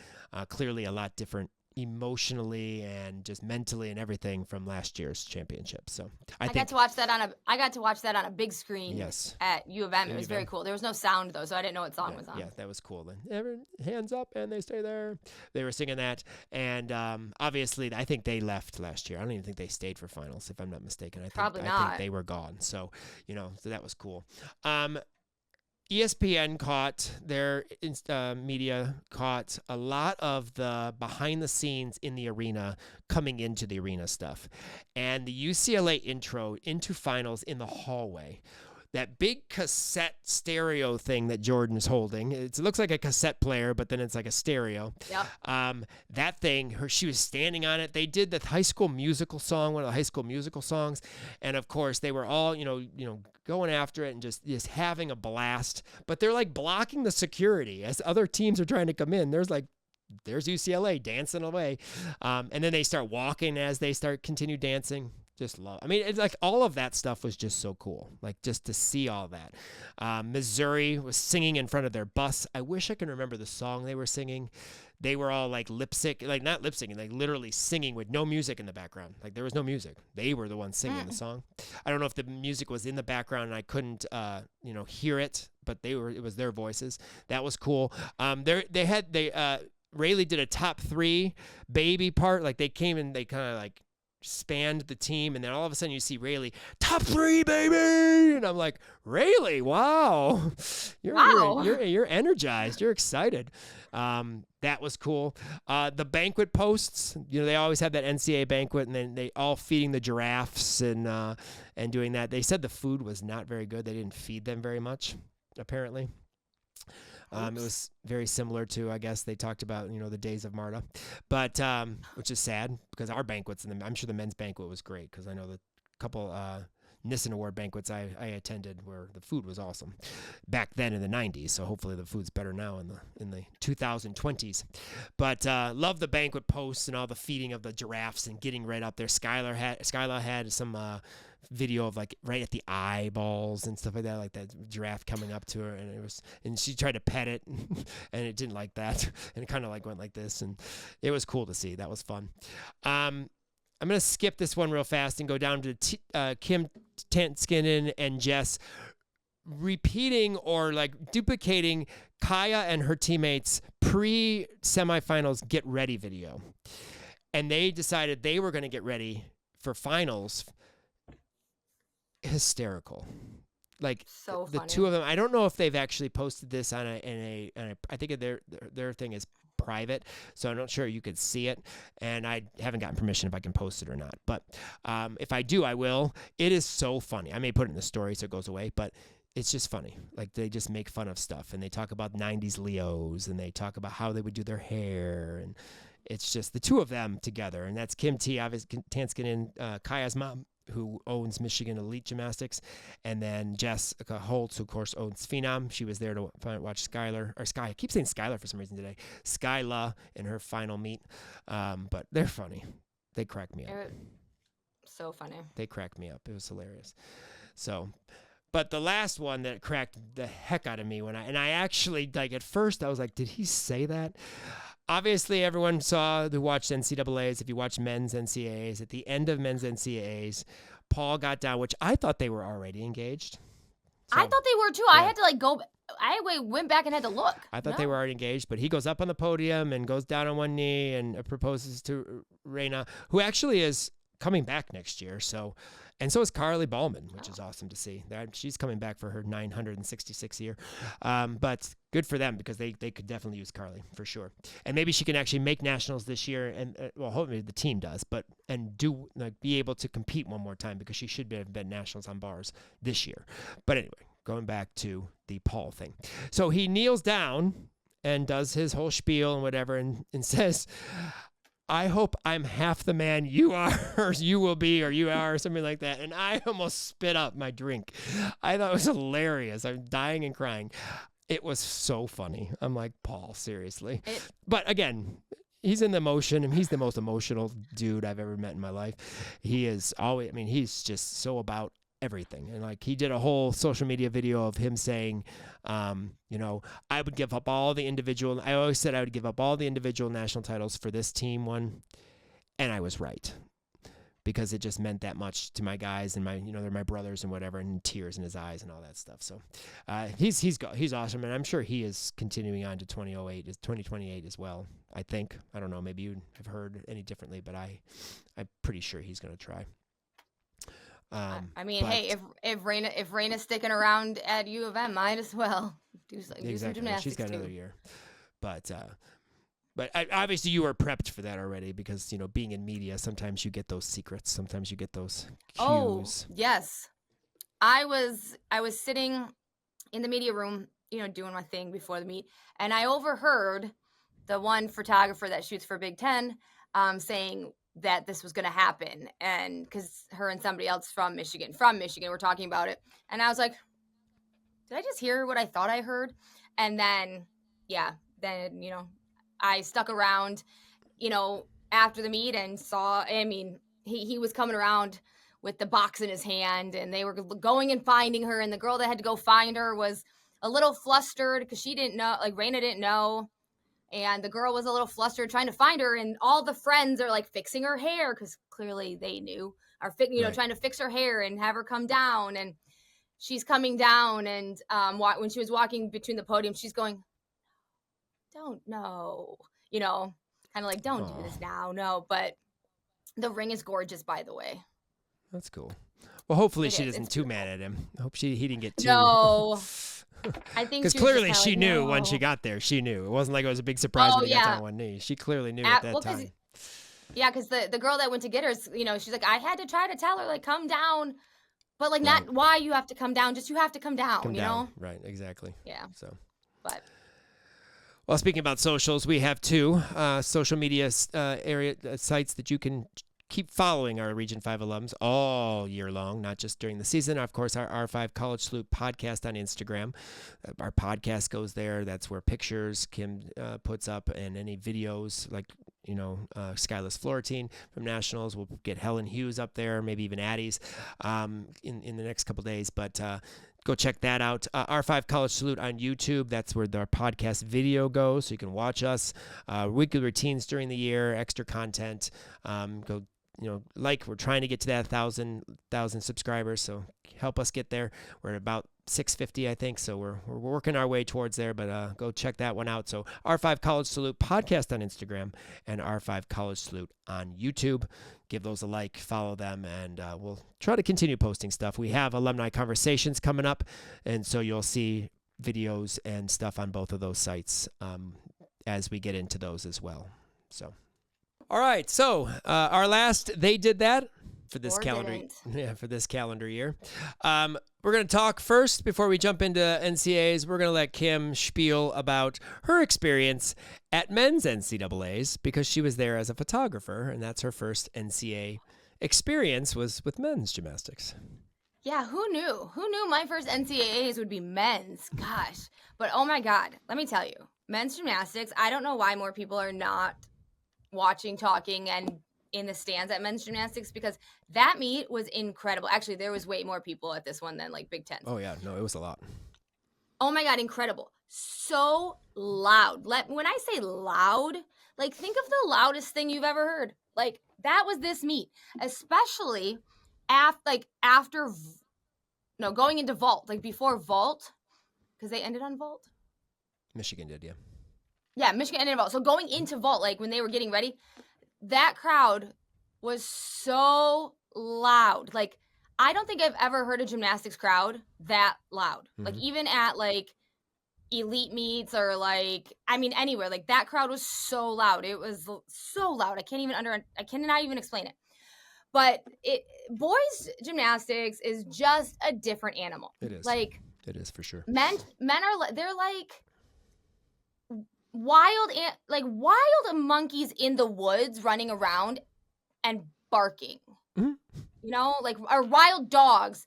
Clearly a lot different emotionally and just mentally and everything from last year's championship. So I got to watch that on a big screen. Yes. At U of M. It was very cool. There was no sound though, so I didn't know what song was on. Yeah, that was cool. Then hands up and they stay there. They were singing that, and obviously I think they left last year. I don't even think they stayed for finals, if I'm not mistaken. I think they were gone. So so that was cool. ESPN caught their media caught a lot of the behind the scenes in the arena coming into the arena stuff, and the UCLA intro into finals in the hallway. That big cassette stereo thing that Jordan's holding. It looks like a cassette player, but then it's like a stereo. Yep. That thing, she was standing on it. They did the High School Musical song, one of the High School Musical songs, and of course they were all, going after it and just having a blast. But they're blocking the security as other teams are trying to come in. There's UCLA dancing away, and then they start walking as they continue dancing. Just love. I mean, it's all of that stuff was just so cool. Just to see all that. Missouri was singing in front of their bus. I wish I could remember the song they were singing. They were all lip sync, not lip syncing, literally singing with no music in the background. There was no music. They were the ones singing the song. I don't know if the music was in the background and I couldn't, hear it, but it was their voices. That was cool. Rayleigh did a top 3 baby part. They came and they kind of spanned the team, and then all of a sudden you see Rayleigh, top 3 baby, and I'm like, Rayleigh, wow. You're energized, you're excited. That was cool. The banquet posts, they always have that NCAA banquet, and then they all feeding the giraffes and doing that. They said the food was not very good. They didn't feed them very much, apparently. It was very similar to, I guess, they talked about, the days of Marta, but which is sad, because our banquets, I'm sure the men's banquet was great, because I know the couple Nissen Award banquets I attended where the food was awesome back then in the 90s. So hopefully the food's better now in the 2020s. But love the banquet posts and all the feeding of the giraffes and getting right up there. Skylar had some video of right at the eyeballs and stuff like that, that giraffe coming up to her, and she tried to pet it and it didn't like that, and it kind of went like this, and it was cool to see. That was fun. I'm going to skip this one real fast and go down to Kim Tanskinen and Jess repeating or duplicating Kaya and her teammates pre-semifinals get ready video. And they decided they were going to get ready for finals. Hysterical. So the funny. Two of them, I don't know if they've actually posted this on a I think their thing is private, so I'm not sure you could see it, and I haven't gotten permission if I can post it or not, but if I do, I will. It is so funny. I may put it in the story so it goes away, but it's just funny. They just make fun of stuff, and they talk about 90s Leos, and they talk about how they would do their hair, and it's just the two of them together, and that's Kim T, obviously Tanskinen, Kaya's mom, who owns Michigan Elite Gymnastics, and then Jessica Holtz, who of course owns Phenom. She was there to watch I keep saying Skylar for some reason today. Skyla in her final meet, but they're funny. They crack me up. So funny. They cracked me up. It was hilarious. So, but the last one that cracked the heck out of me I actually at first I was like, did he say that? Obviously, everyone who watched NCAAs, if you watch men's NCAAs, at the end of men's NCAAs, Paul got down, which I thought they were already engaged. So, I thought they were too. Yeah. I had to go. I went back and had to look. I thought they were already engaged, but he goes up on the podium and goes down on one knee and proposes to Reina, who actually is coming back next year. So, And so is Carly Ballman, which is awesome to see. She's coming back for her 966th year. But good for them because they could definitely use Carly for sure. And maybe she can actually make nationals this year. And well, hopefully the team does, and be able to compete one more time because she should have been nationals on bars this year. But anyway, going back to the Paul thing. So he kneels down and does his whole spiel and whatever and says, I hope I'm half the man you are, or you will be, or you are, or something like that. And I almost spit up my drink. I thought it was hilarious. I'm dying and crying. It was so funny. I'm like, Paul, seriously. But again, he's in the emotion, and he's the most emotional dude I've ever met in my life. He is always, he's just so about everything. And like, he did a whole social media video of him saying, I would give up all the individual. I always said I would give up all the individual national titles for this team one. And I was right, because it just meant that much to my guys and they're my brothers and whatever, and tears in his eyes and all that stuff. So he's awesome. And I'm sure he is continuing on to 2028 as well. I think, I don't know, maybe you have heard any differently, but I'm pretty sure he's going to try. Hey, if Raina's sticking around at U of M, might as well do some gymnastics. She's got another year, but obviously you were prepped for that already because being in media, sometimes you get those secrets, sometimes you get those cues. Oh yes, I was sitting in the media room, doing my thing before the meet, and I overheard the one photographer that shoots for Big Ten saying that this was going to happen, and because her and somebody else from Michigan were talking about it, and I was like, did I just hear what I thought I heard? And then I stuck around after the meet and saw, he was coming around with the box in his hand, and they were going and finding her, and the girl that had to go find her was a little flustered because she didn't know, like Raina didn't know. And the girl was a little flustered trying to find her, and all the friends are like fixing her hair because clearly they knew, right, trying to fix her hair and have her come down. And she's coming down, and when she was walking between the podium, she's going, "Don't know," kind of like, "Don't do this now, no." But the ring is gorgeous, by the way. That's cool. Well, hopefully she isn't too mad at him. I hope he didn't get too. No. I think because clearly she knew when she got there. She knew. It wasn't like it was a big surprise when he got on one knee. She clearly knew at that time. Yeah, because the girl that went to get her, she's like, I had to try to tell her, like, come down, but like, not why you have to come down, just you have to come down, know? Right, exactly. Yeah. So, but. Well, speaking about socials, we have two social media sites that you can keep following our Region 5 alums all year long, not just during the season. Of course, our R5 College Salute podcast on Instagram. Our podcast goes there. That's where pictures Kim puts up, and any videos like, Skyless Florentine from Nationals. We'll get Helen Hughes up there, maybe even Addie's in the next couple days. But go check that out. R5 College Salute on YouTube. That's where our podcast video goes, so you can watch us. Weekly routines during the year, extra content. Go. We're trying to get to that 1,000 subscribers, so help us get there. We're at about 650, I think, so we're working our way towards there, but go check that one out. So R5 College Salute podcast on Instagram and R5 College Salute on YouTube. Give those a like, follow them, and we'll try to continue posting stuff. We have alumni conversations coming up, and so you'll see videos and stuff on both of those sites as we get into those as well. So. All right, so our last They Did That for this for this calendar year. We're going to talk first before we jump into NCAAs. We're going to let Kim spiel about her experience at men's NCAAs because she was there as a photographer, and that's her first NCAA experience was with men's gymnastics. Yeah, who knew? Who knew my first NCAAs would be men's? Gosh. But oh my God, let me tell you, men's gymnastics, I don't know why more people are not watching, talking, and in the stands at men's gymnastics, because that meet was incredible. Actually, there was way more people at this one than like Big Ten. Oh yeah, no, it was a lot. Oh my God, incredible. So loud. When I say loud, like think of the loudest thing you've ever heard. Like that was this meet, especially going into vault, like before vault, because they ended on vault. Michigan did, yeah. Yeah, Michigan ended vault. So going into vault, like when they were getting ready, that crowd was so loud. Like I don't think I've ever heard a gymnastics crowd that loud. Mm-hmm. Like even at like elite meets or like, I mean, anywhere, like that crowd was so loud. It was so loud. I cannot even explain it. But boys gymnastics is just a different animal. It is. Like it is for sure. Men are they're like wild monkeys in the woods running around and barking. Mm-hmm. You know, like or wild dogs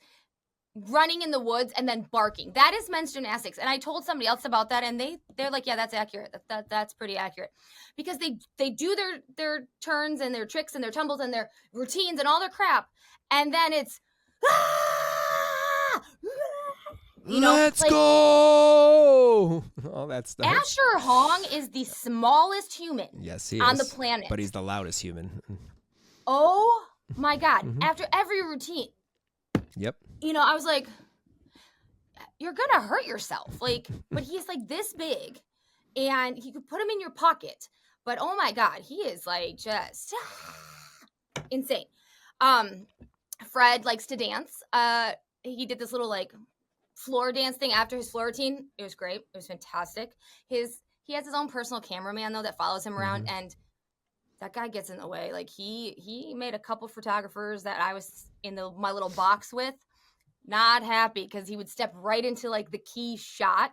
running in the woods and then barking. That is men's gymnastics. And I told somebody else about that, and they're like, yeah, that's accurate. That's pretty accurate, because they do their turns and their tricks and their tumbles and their routines and all their crap, and then it's Let's go! All that stuff. Asher Hong is the smallest human on the planet. But he's the loudest human. Oh my God. Mm-hmm. After every routine. Yep. You know, I was like, you're going to hurt yourself. Like, but he's like this big and you could put him in your pocket. But oh my God, he is like just insane. Fred likes to dance. He did this little like floor dance thing after his floor routine. It was great. It was fantastic. He has his own personal cameraman though that follows him around, and that guy gets in the way. Like he made a couple photographers that I was in my little box with not happy, because he would step right into like the key shot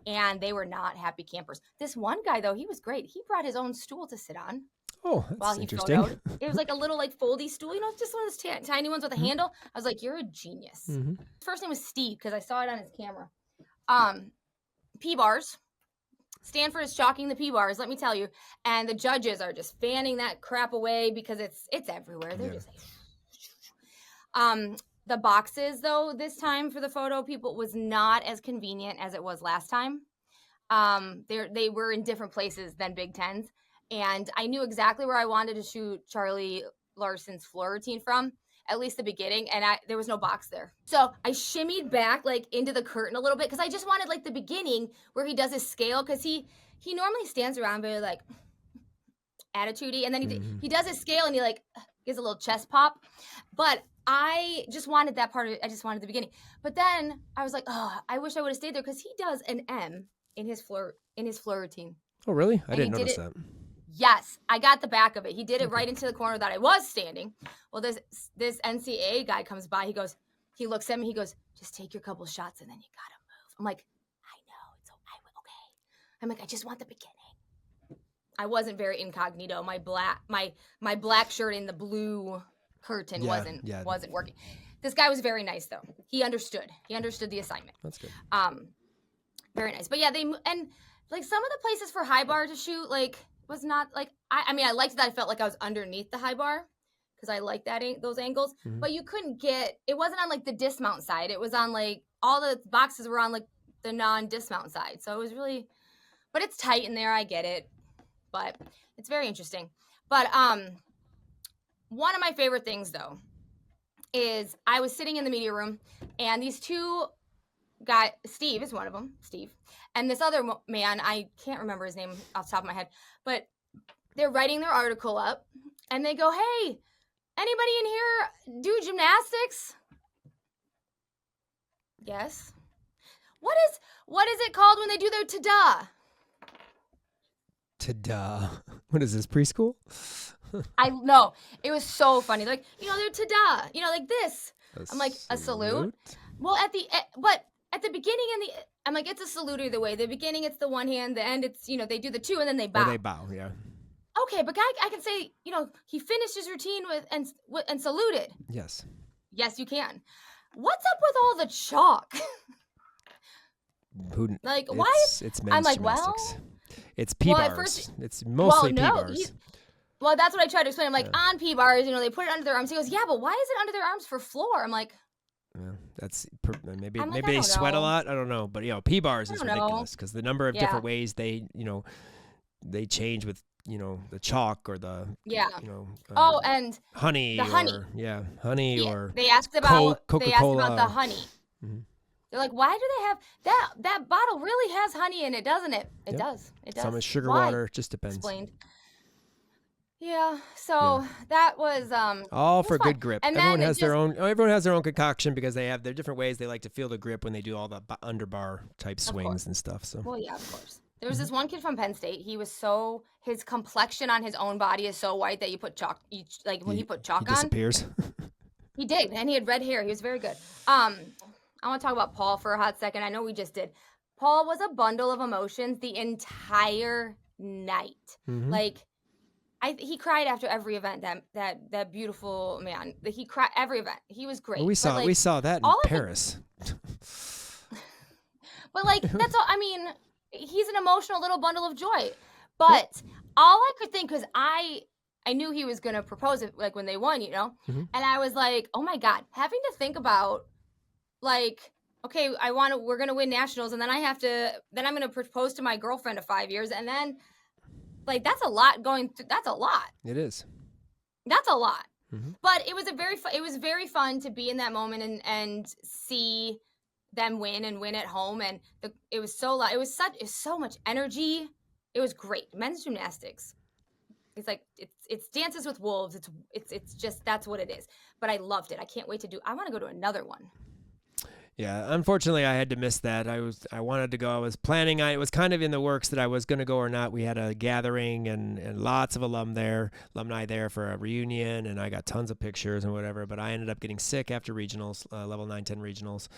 and they were not happy campers. This one guy though, he was great. He brought his own stool to sit on. Oh, that's interesting. Photoed. It was like a little like foldy stool, you know, just one of those tiny ones with a handle. I was like, you're a genius. His first name was Steve because I saw it on his camera. P-bars. Stanford is chalking the P-bars, let me tell you. And the judges are just fanning that crap away because it's everywhere. They're just like... The boxes, though, this time for the photo people was not as convenient as it was last time. They were in different places than Big Tens. And I knew exactly where I wanted to shoot Charlie Larson's floor routine from, at least the beginning, and there was no box there. So I shimmied back like into the curtain a little bit because I just wanted like the beginning where he does his scale, because he normally stands around very like attitude-y, and then he does his scale and he like gives a little chest pop. But I just wanted that part of it. I just wanted the beginning. But then I was like, oh, I wish I would have stayed there, because he does an M in his floor routine. Oh, really? I didn't notice that. Yes, I got the back of it. He did it right into the corner that I was standing. Well, this NCAA guy comes by. He looks at me. He goes, just take your couple shots and then you got to move. I'm like, I know. Okay. I'm like, I just want the beginning. I wasn't very incognito. My black shirt in the blue curtain wasn't working. This guy was very nice though. He understood the assignment. That's good. Very nice. But yeah, and like some of the places for high bar to shoot, like, was not like, I mean, I liked that I felt like I was underneath the high bar because I like those angles, but you couldn't it wasn't on like the dismount side. It was on like, all the boxes were on like the non-dismount side. So it was really, but it's tight in there. I get it, but it's very interesting. But one of my favorite things though is I was sitting in the media room and these two guys, Steve is one of them, Steve, and this other man, I can't remember his name off the top of my head, but they're writing their article up and they go, hey, anybody in here do gymnastics? Yes. What is it called when they do their ta-da? Ta-da. What is this, preschool? I know. It was so funny. Like, they're ta-da. Like this. I'm like, a salute? Well, but at the beginning I'm like, it's a salute either way. The beginning, it's the one hand. The end, it's, they do the two and then they bow. Or they bow, yeah. Okay, but I can say, he finished his routine and saluted. Yes. Yes, you can. What's up with all the chalk? Why? It's men's I'm like, gymnastics. It's P-bars. It's mostly P-bars. Well, that's what I tried to explain. I'm like, on P-bars, they put it under their arms. He goes, yeah, but why is it under their arms for floor? I'm like... Yeah, maybe they sweat a lot. I don't know, but P-bars is ridiculous because the number of different ways they change with the chalk or the and honey, honey or they asked about Coca-Cola. The honey. Mm-hmm. They're like, why do they have that bottle really has honey in it, doesn't it? It does. Some is sugar water, just depends. Explained. Yeah. So that was all it for was fun. good grip. And Everyone then has their own. Everyone has their own concoction because they have their different ways they like to feel the grip when they do all the underbar type of course. swings and stuff. So Well, yeah, of course. There was this one kid from Penn State. He was so his complexion on his own body is so white that you put chalk. Like when he put he chalk on, disappears. he did, and he had red hair. He was very good. I want to talk about Paul for a hot second. I know we just did. Paul was a bundle of emotions the entire night. Mhm. Like he cried after every event. That beautiful man. He cried every event. He was great. Well, we But, like, saw that in all of it- Paris. But like that's all. I mean, he's an emotional little bundle of joy. But all I could think, because I knew he was gonna propose it like when they won, you know, Mhm. and I was like, oh my god, having to think about like, okay, we're gonna win nationals, and then I'm gonna propose to my girlfriend of 5 years, and then like that's a lot going through. That's a lot. It is. That's a lot. Mhm. But it was it was very fun to be in that moment and see them win at home, and it was so loud. It was so much energy. It was great. Men's gymnastics. It's like it's Dances with Wolves. It's just that's what it is. But I loved it. I can't wait to do. I want to go to another one. Yeah, unfortunately, I had to miss that. I wanted to go. I was planning. It was kind of in the works that I was going to go or not. We had a gathering and lots of alumni there for a reunion, and I got tons of pictures and whatever. But I ended up getting sick after regionals, level 9, 10 regionals,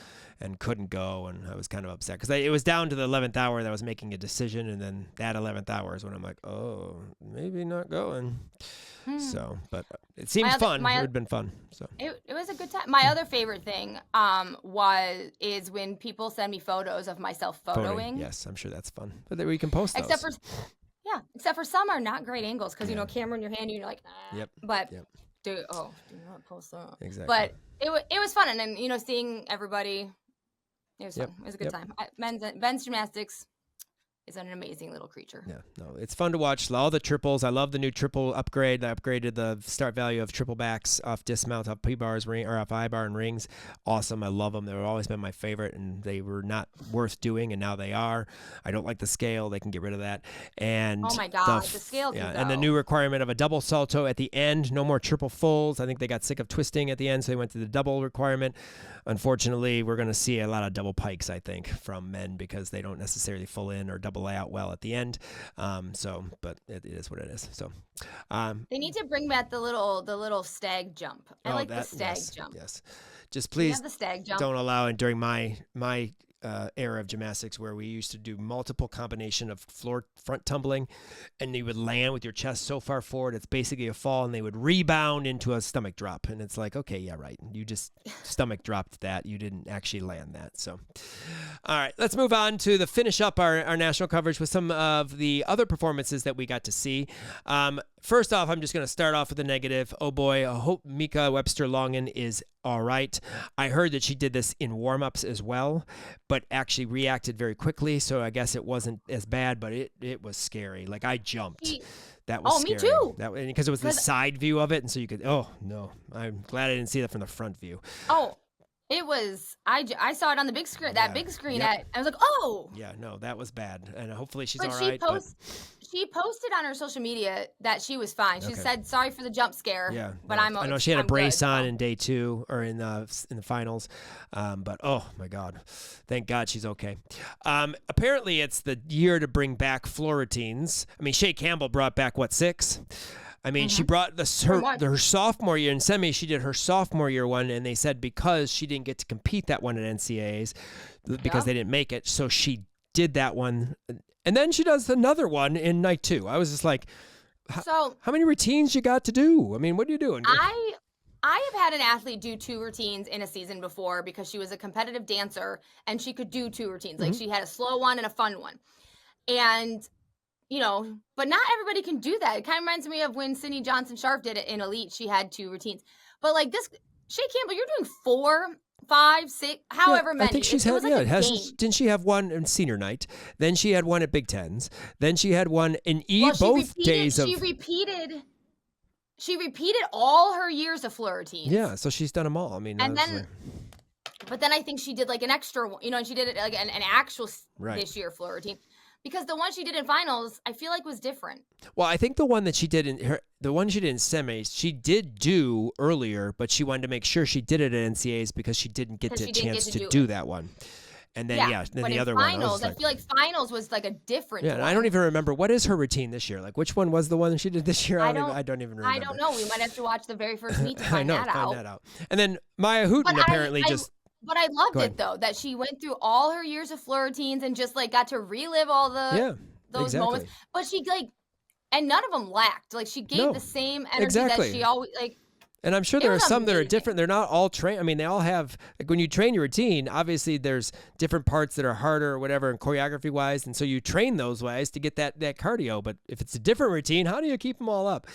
and couldn't go. And I was kind of upset because it was down to the 11th hour that I was making a decision, and then that 11th hour is when I'm like, oh, maybe not going. So, but it seemed fun. It would have been fun. So it was a good time. My other favorite thing is when people send me photos of myself photoing. Yes, I'm sure that's fun. But we can post those. Except for some are not great angles because you know camera in your hand, you're like, Yep. But Yep. do not post that. Exactly. But it was fun, and then you know seeing everybody, it was fun. It was a good time. Men's gymnastics is an amazing little creature. Yeah, no, it's fun to watch all the triples. I love the new triple upgrade. I upgraded the start value of triple backs off dismount, off P-bars, off I-bar and rings. Awesome. I love them. They've always been my favorite, and they were not worth doing, and now they are. I don't like the scale. They can get rid of that. And oh my God, the scale can go. And the new requirement of a double salto at the end. No more triple fulls. I think they got sick of twisting at the end, so they went to the double requirement. Unfortunately, we're going to see a lot of double pikes, I think, from men because they don't necessarily full in or double out well at the end. But it is what it is. So they need to bring back the little stag jump. I like the stag jump. Yes, just please the stag jump. Don't allow it during my era of gymnastics where we used to do multiple combination of floor front tumbling, and you would land with your chest so far forward it's basically a fall, and they would rebound into a stomach drop, and it's like, okay, yeah, right, you just stomach dropped that, you didn't actually land that. So all right, let's move on to the finish up our national coverage with some of the other performances that we got to see. First off, I'm just going to start off with a negative. Oh boy, I hope Mika Webster-Longen is all right. I heard that she did this in warm-ups as well, but actually reacted very quickly, so I guess it wasn't as bad, but it was scary. Like, I jumped. That was scary. Me too. Because it was the side view of it, and so you could, oh, no. I'm glad I didn't see that from the front view. Oh, it was, I saw it on the big screen, big screen. I was like, oh. Yeah, no, that was bad, and hopefully she's but all right. She posted on her social media that she was fine. She said, "Sorry for the jump scare." Yeah, but I know she had a brace on in day 2 or in the finals, but oh my God, thank God she's okay. Apparently, it's the year to bring back floor routines. I mean, Shea Campbell brought back 6. I mean, she brought her sophomore year in semi. She did her sophomore year one, and they said because she didn't get to compete that one at NCAAs because they didn't make it, so she did that one. And then she does another one in night 2. I was just like, how many routines you got to do? I mean, what are you doing? I have had an athlete do 2 routines in a season before because she was a competitive dancer and she could do 2 routines. Like she had a slow one and a fun one. And, you know, but not everybody can do that. It kind of reminds me of when Sydney Johnson-Sharp did it in Elite. She had 2 routines. But like this, Shea Campbell, you're doing 4, 5, 6, however many. I think she's didn't she have one in senior night? Then she had one at Big Tens. Then she had one in days of. She repeated all her years of floor routines. Yeah, so she's done them all. I mean, but then I think she did like an extra one, you know, and she did it like an actual this year floor routine. Because the one she did in finals, I feel like was different. Well, I think the one she did in semis, she did do earlier, but she wanted to make sure she did it at NCAAs because she didn't get the chance to do that one. And then then but the other finals, one. I feel like finals was like a different one. And I don't even remember what is her routine this year. Like which one was the one she did this year? I don't even remember. I don't know. We might have to watch the very first meet to find that out. And then Maya Houghton apparently just. But I loved it though that she went through all her years of floor routines and just like got to relive all those moments. But she and none of them lacked. Like she gave the same energy that she always like. And I'm sure there are some that are different. They're not all trained. I mean, they all have, like when you train your routine, obviously there's different parts that are harder or whatever and choreography wise. And so you train those ways to get that cardio. But if it's a different routine, how do you keep them all up?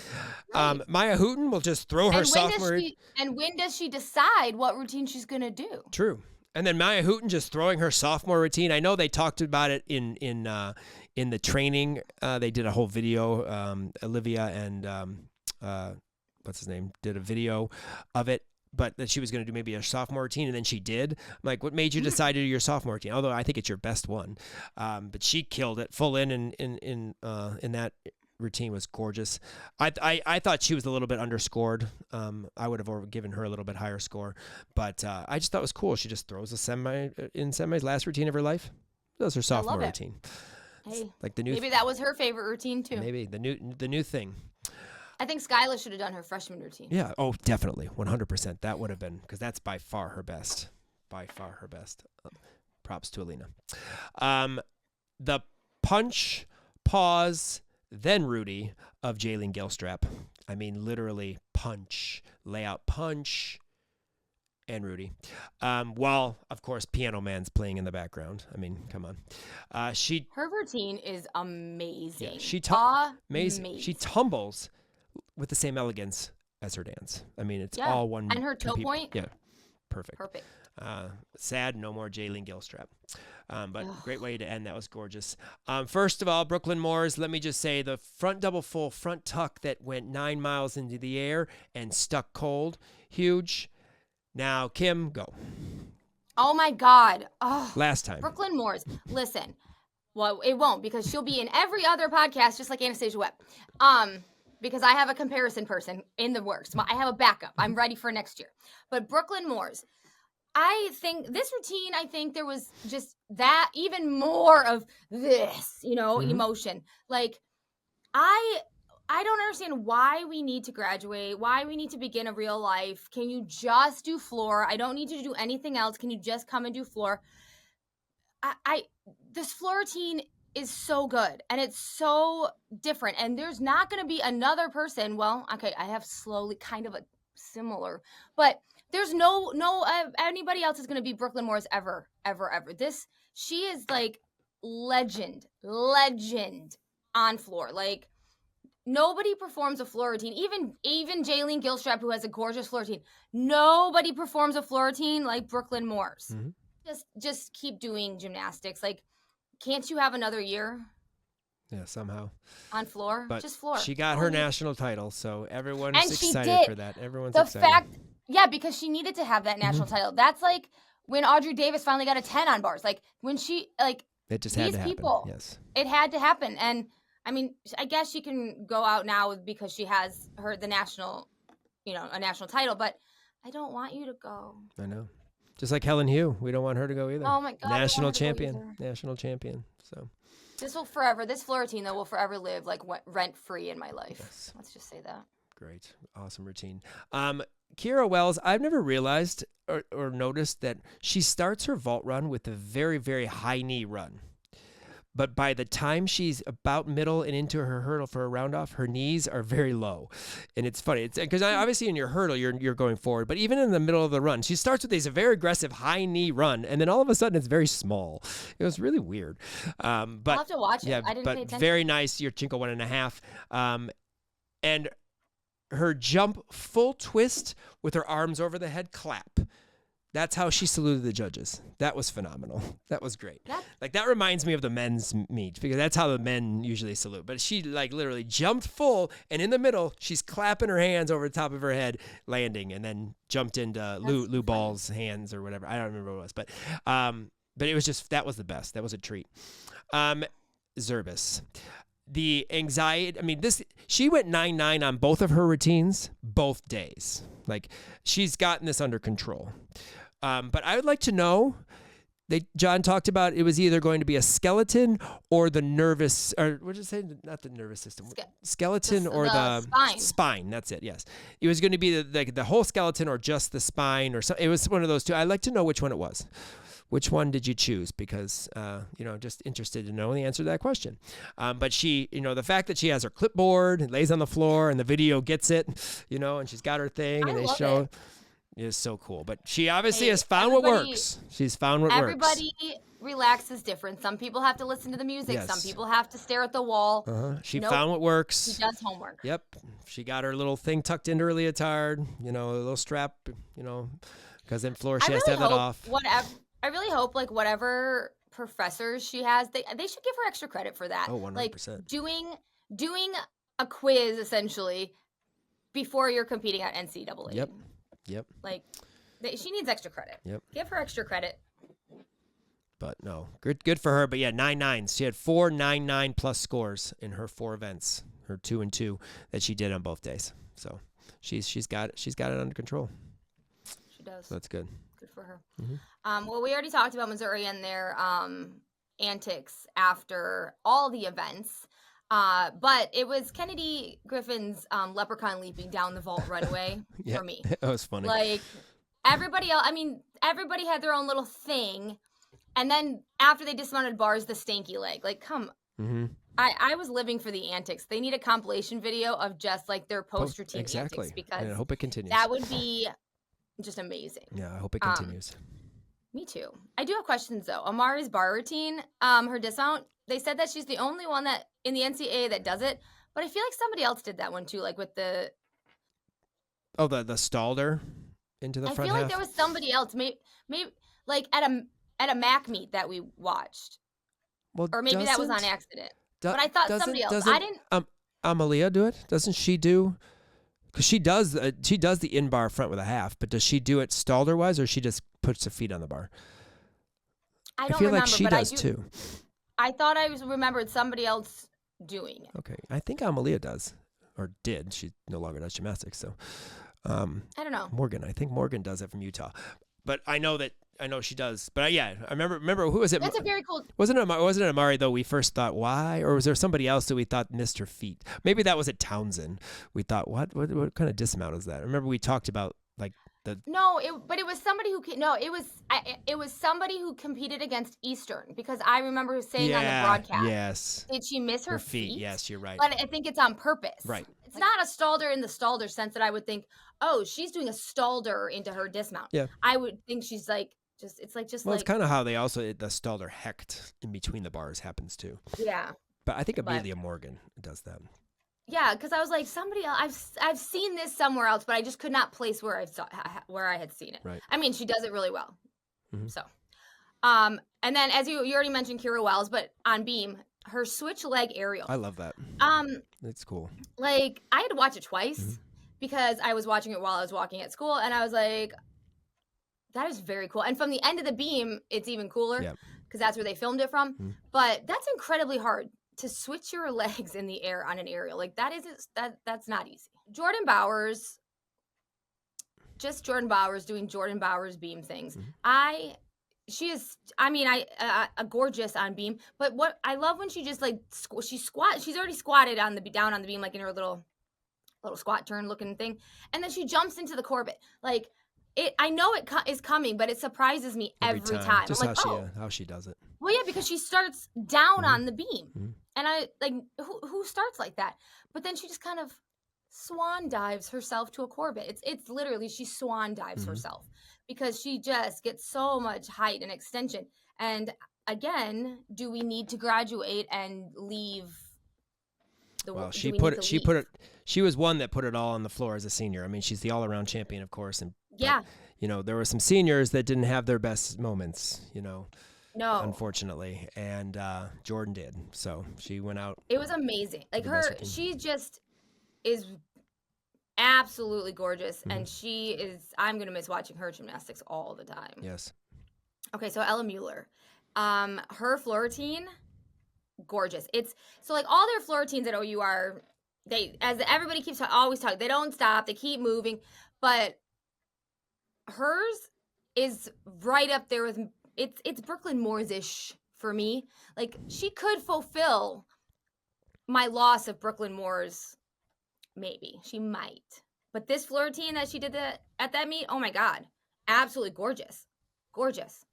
Right. Maya Houghton will just throw her sophomore. And when does she decide what routine she's going to do? True. And then Maya Houghton just throwing her sophomore routine. I know they talked about it in the training. They did a whole video. Olivia and what's his name did a video of it, but that she was going to do maybe a sophomore routine, and then she did. I'm like, what made you decide to do your sophomore routine? Although I think it's your best one, but she killed it. Full in that routine was gorgeous. I thought she was a little bit underscored. I would have given her a little bit higher score, but I just thought it was cool. She just throws a semis last routine of her life. That was her sophomore routine. Hey, like the new. Maybe that was her favorite routine too. Maybe the new thing. I think Skyla should have done her freshman routine. Yeah. Oh, definitely. 100%. That would have been, because that's by far her best. By far her best. Props to Alina. The punch, pause, then Rudy of Jaylene Gilstrap. I mean, literally punch, layout punch, and Rudy. While, of course, Piano Man's playing in the background. I mean, come on. Her routine is amazing. Yeah, amazing. She tumbles with the same elegance as her dance. I mean, it's all one. And her toe point? Yeah, perfect. Sad, no more Jaylene Gilstrap. But great way to end. That was gorgeous. First of all, Brooklyn Moores, let me just say the front double full front tuck that went 9 miles into the air and stuck cold. Huge. Now, Kim, go. Oh, my God. Oh, last time. Brooklyn Moores. Listen. Well, it won't because she'll be in every other podcast just like Anastasia Webb. Because I have a comparison person in the works. I have a backup. I'm ready for next year. But Brooklyn Moores, I think this routine, there was just that even more of this, emotion. Like, I don't understand why we need to graduate, why we need to begin a real life. Can you just do floor? I don't need you to do anything else. Can you just come and do floor? This floor routine is so good and it's so different, and there's not going to be another person. Well, okay, I have slowly kind of a similar, but there's no anybody else is going to be Brooklyn Moores ever. She is like legend on floor. Like nobody performs a floor routine, even Jaylene Gilstrap, who has a gorgeous floor routine. Nobody performs a floor routine like Brooklyn Moores. Mm-hmm. Just keep doing gymnastics. Like, can't you have another year? Yeah, somehow. On floor? But just floor. She got her national title, so everyone's excited for that. Everyone's excited. Because she needed to have that national title. That's like when Audrey Davis finally got a 10 on bars. Like when she, it just had to happen. Yes. It had to happen. And I mean, I guess she can go out now because she has the national, a national title, but I don't want you to go. I know. Just like Helen Hugh. We don't want her to go either. Oh, my God. National champion. So this floor routine, though, will forever live like rent-free in my life. Yes. Let's just say that. Great. Awesome routine. Kira Wells, I've never realized or noticed that she starts her vault run with a very, very high knee run. But by the time she's about middle and into her hurdle for a round off, her knees are very low. And it's funny. It's because obviously in your hurdle, you're going forward. But even in the middle of the run, she starts with a very aggressive high knee run. And then all of a sudden, it's very small. It was really weird. But I'll have to watch it. I didn't pay attention. Very nice. Your Chinko 1.5. And her jump full twist with her arms over the head clap. That's how she saluted the judges. That was phenomenal. That was great. That reminds me of the men's meet because that's how the men usually salute. But she literally jumped full, and in the middle, she's clapping her hands over the top of her head, landing, and then jumped into Lou Ball's hands or whatever. I don't remember what it was, but it was just that was the best. That was a treat. Zirbes. The anxiety, I mean, she went 9-9 on both of her routines, both days. Like, she's gotten this under control. But I would like to know, John talked about it was either going to be a skeleton or the nervous, or what did you say? Not the nervous system. Skeleton or the spine. Spine, that's it, yes. It was going to be the whole skeleton or just the spine or something. It was one of those two. I'd like to know which one it was. Which one did you choose? Because, just interested to know the answer to that question. But she, the fact that she has her clipboard and lays on the floor and the video gets it, and she's got her thing and they show it is so cool. But she obviously has found what works. She's found what works. Everybody relaxes different. Some people have to listen to the music. Yes. Some people have to stare at the wall. She found what works. She does homework. Yep. She got her little thing tucked into her leotard, a little strap, because in Florida she has to have that off. I really hope, whatever professors she has, they should give her extra credit for that. Oh, 100%. Like, doing a quiz, essentially, before you're competing at NCAA. Yep. Like, she needs extra credit. Yep. Give her extra credit. But no, good for her. But yeah, 9-9s. She had 4 9-9 plus scores in her 4 events, her 2 and 2 that she did on both days. So she's got it under control. She does. So that's good. Good for her. Mm-hmm. Well, we already talked about Missouri and their antics after all the events. But it was Kennedy Griffin's leprechaun leaping down the vault runway for me. That was funny. Like, everybody else, everybody had their own little thing. And then after they dismounted bars, the stanky leg. Like, come. Mm-hmm. I was living for the antics. They need a compilation video of just, their post-routine exactly. antics. Because and I hope it continues. that would be just amazing. Yeah, I hope it continues. Me too. I do have questions, though. Amari's bar routine, her dismount, they said that she's the only one that in the NCAA that does it, but I feel like somebody else did that one too, like with the... Oh, the stalder into the front half? I feel like there was somebody else, maybe like at a MAC meet that we watched. Well, or maybe that was on accident. But I thought somebody else. I didn't... Amalia do it? Doesn't she do... Because she does the in-bar front with a half, but does she do it stalder-wise, or she just puts her feet on the bar? I don't feel remember, like she but does too. I thought I remembered somebody else doing it. Okay, I think Amalia does, or did. She no longer does gymnastics, so. I don't know. Morgan, I think Morgan does it from Utah, but I know she does. But I remember who was it? That's a very cool. Wasn't it Amari though? We first thought why, or was there somebody else that we thought missed her feet? Maybe that was at Townsend. We thought what kind of dismount is that? I remember we talked about No, but it was somebody who it was somebody who competed against Eastern, because I remember saying on the broadcast. Yes. Did she miss her feet? Yes, you're right. But I think it's on purpose. Right. It's not a stalder in the stalder sense that I would think, oh, she's doing a stalder into her dismount. Yeah. I would think she's like it's kind of how they also the stalder hecht in between the bars happens too. Yeah. But I think Amelia Morgan does that. Yeah, because I was like, somebody else. I've seen this somewhere else, but I just could not place where I had seen it. Right. I mean, she does it really well. Mm-hmm. So, and then as you already mentioned, Kira Wells, but on beam, her switch leg aerial. I love that. It's cool. Like, I had to watch it twice because I was watching it while I was walking at school, and I was like, that is very cool. And from the end of the beam, it's even cooler because that's where they filmed it from. Mm-hmm. But that's incredibly hard to switch your legs in the air on an aerial. Like, that's not easy. Jordan Bowers doing Jordan Bowers beam things. Mm-hmm. She is a gorgeous on beam, but what I love when she just she's already squatted down on the beam, like in her little squat turn looking thing, and then she jumps into the Corbett. Like, I know it is coming, but it surprises me every time. Just I'm like, how she does it. Well, yeah, because she starts down on the beam, and I like who starts like that. But then she just kind of swan dives herself to a Corbett. It's literally she swan dives herself because she just gets so much height and extension. And again, do we need to graduate and leave? She was one that put it all on the floor as a senior. I mean, she's the all-around champion, of course, and there were some seniors that didn't have their best moments, No, unfortunately, and Jordan did. So she went out. It was amazing. Like she just is absolutely gorgeous, and she is. I'm gonna miss watching her gymnastics all the time. Yes. Okay, so Ella Mueller, her floor routine gorgeous. It's so like all their floor routines at OU are as everybody keeps always talking, they don't stop, they keep moving, but hers is right up there with it's Brooklyn Moore's-ish for me. Like she could fulfill my loss of Brooklyn Moore's, maybe. She might. But this floor routine that she did at that meet, oh my God. Absolutely gorgeous. Gorgeous.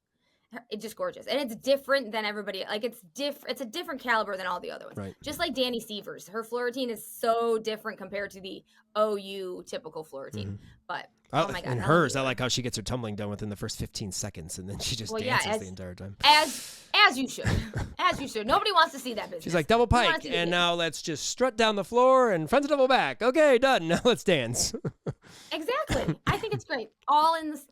It's just gorgeous. And it's different than everybody. Like it's a different caliber than all the other ones. Right. Just like Danny Severs. Her floor routine is so different compared to the OU typical floor routine. But oh my God. And hers, I like how she gets her tumbling done within the first 15 seconds and then she just dances the entire time. As you should. As you should. Nobody wants to see that business. She's like double pike and now let's just strut down the floor and front to double back. Okay, done. Now let's dance. Exactly. I think it's great. All in this,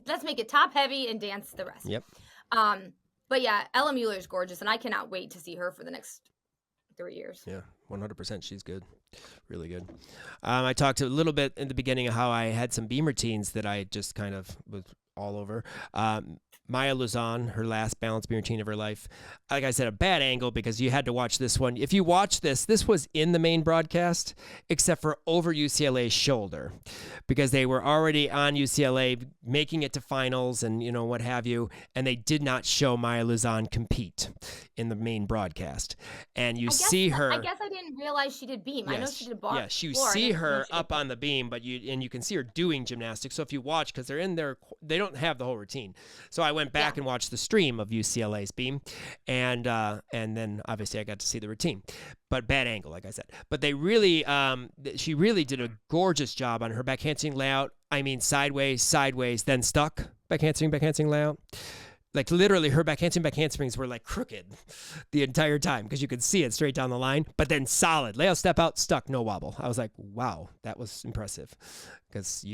let's make it top heavy and dance the rest. Yep. But yeah, Ella Mueller is gorgeous and I cannot wait to see her for the next 3 years. Yeah, 100%. She's good. Really good. I talked a little bit in the beginning of how I had some beam routines that I just kind of was all over. Maya Luzon, her last balance beam routine of her life. Like I said, a bad angle because you had to watch this one. If you watch this was in the main broadcast, except for over UCLA's shoulder, because they were already on UCLA making it to finals and, what have you, and they did not show Maya Luzon compete in the main broadcast. And I guess I didn't realize she did beam. Yes. I know she did bar. Yes, you see her up on the beam, but you can see her doing gymnastics. So if you watch, because they're in there, they don't have the whole routine. So I went back and watched the stream of UCLA's beam, and then obviously I got to see the routine, but bad angle, like I said. But they really, she really did a gorgeous job on her back handspring layout. I mean, sideways, then stuck, back handspring layout. Like literally her back handsprings were like crooked the entire time because you could see it straight down the line, but then solid. Layout, step out, stuck, no wobble. I was like, wow, that was impressive because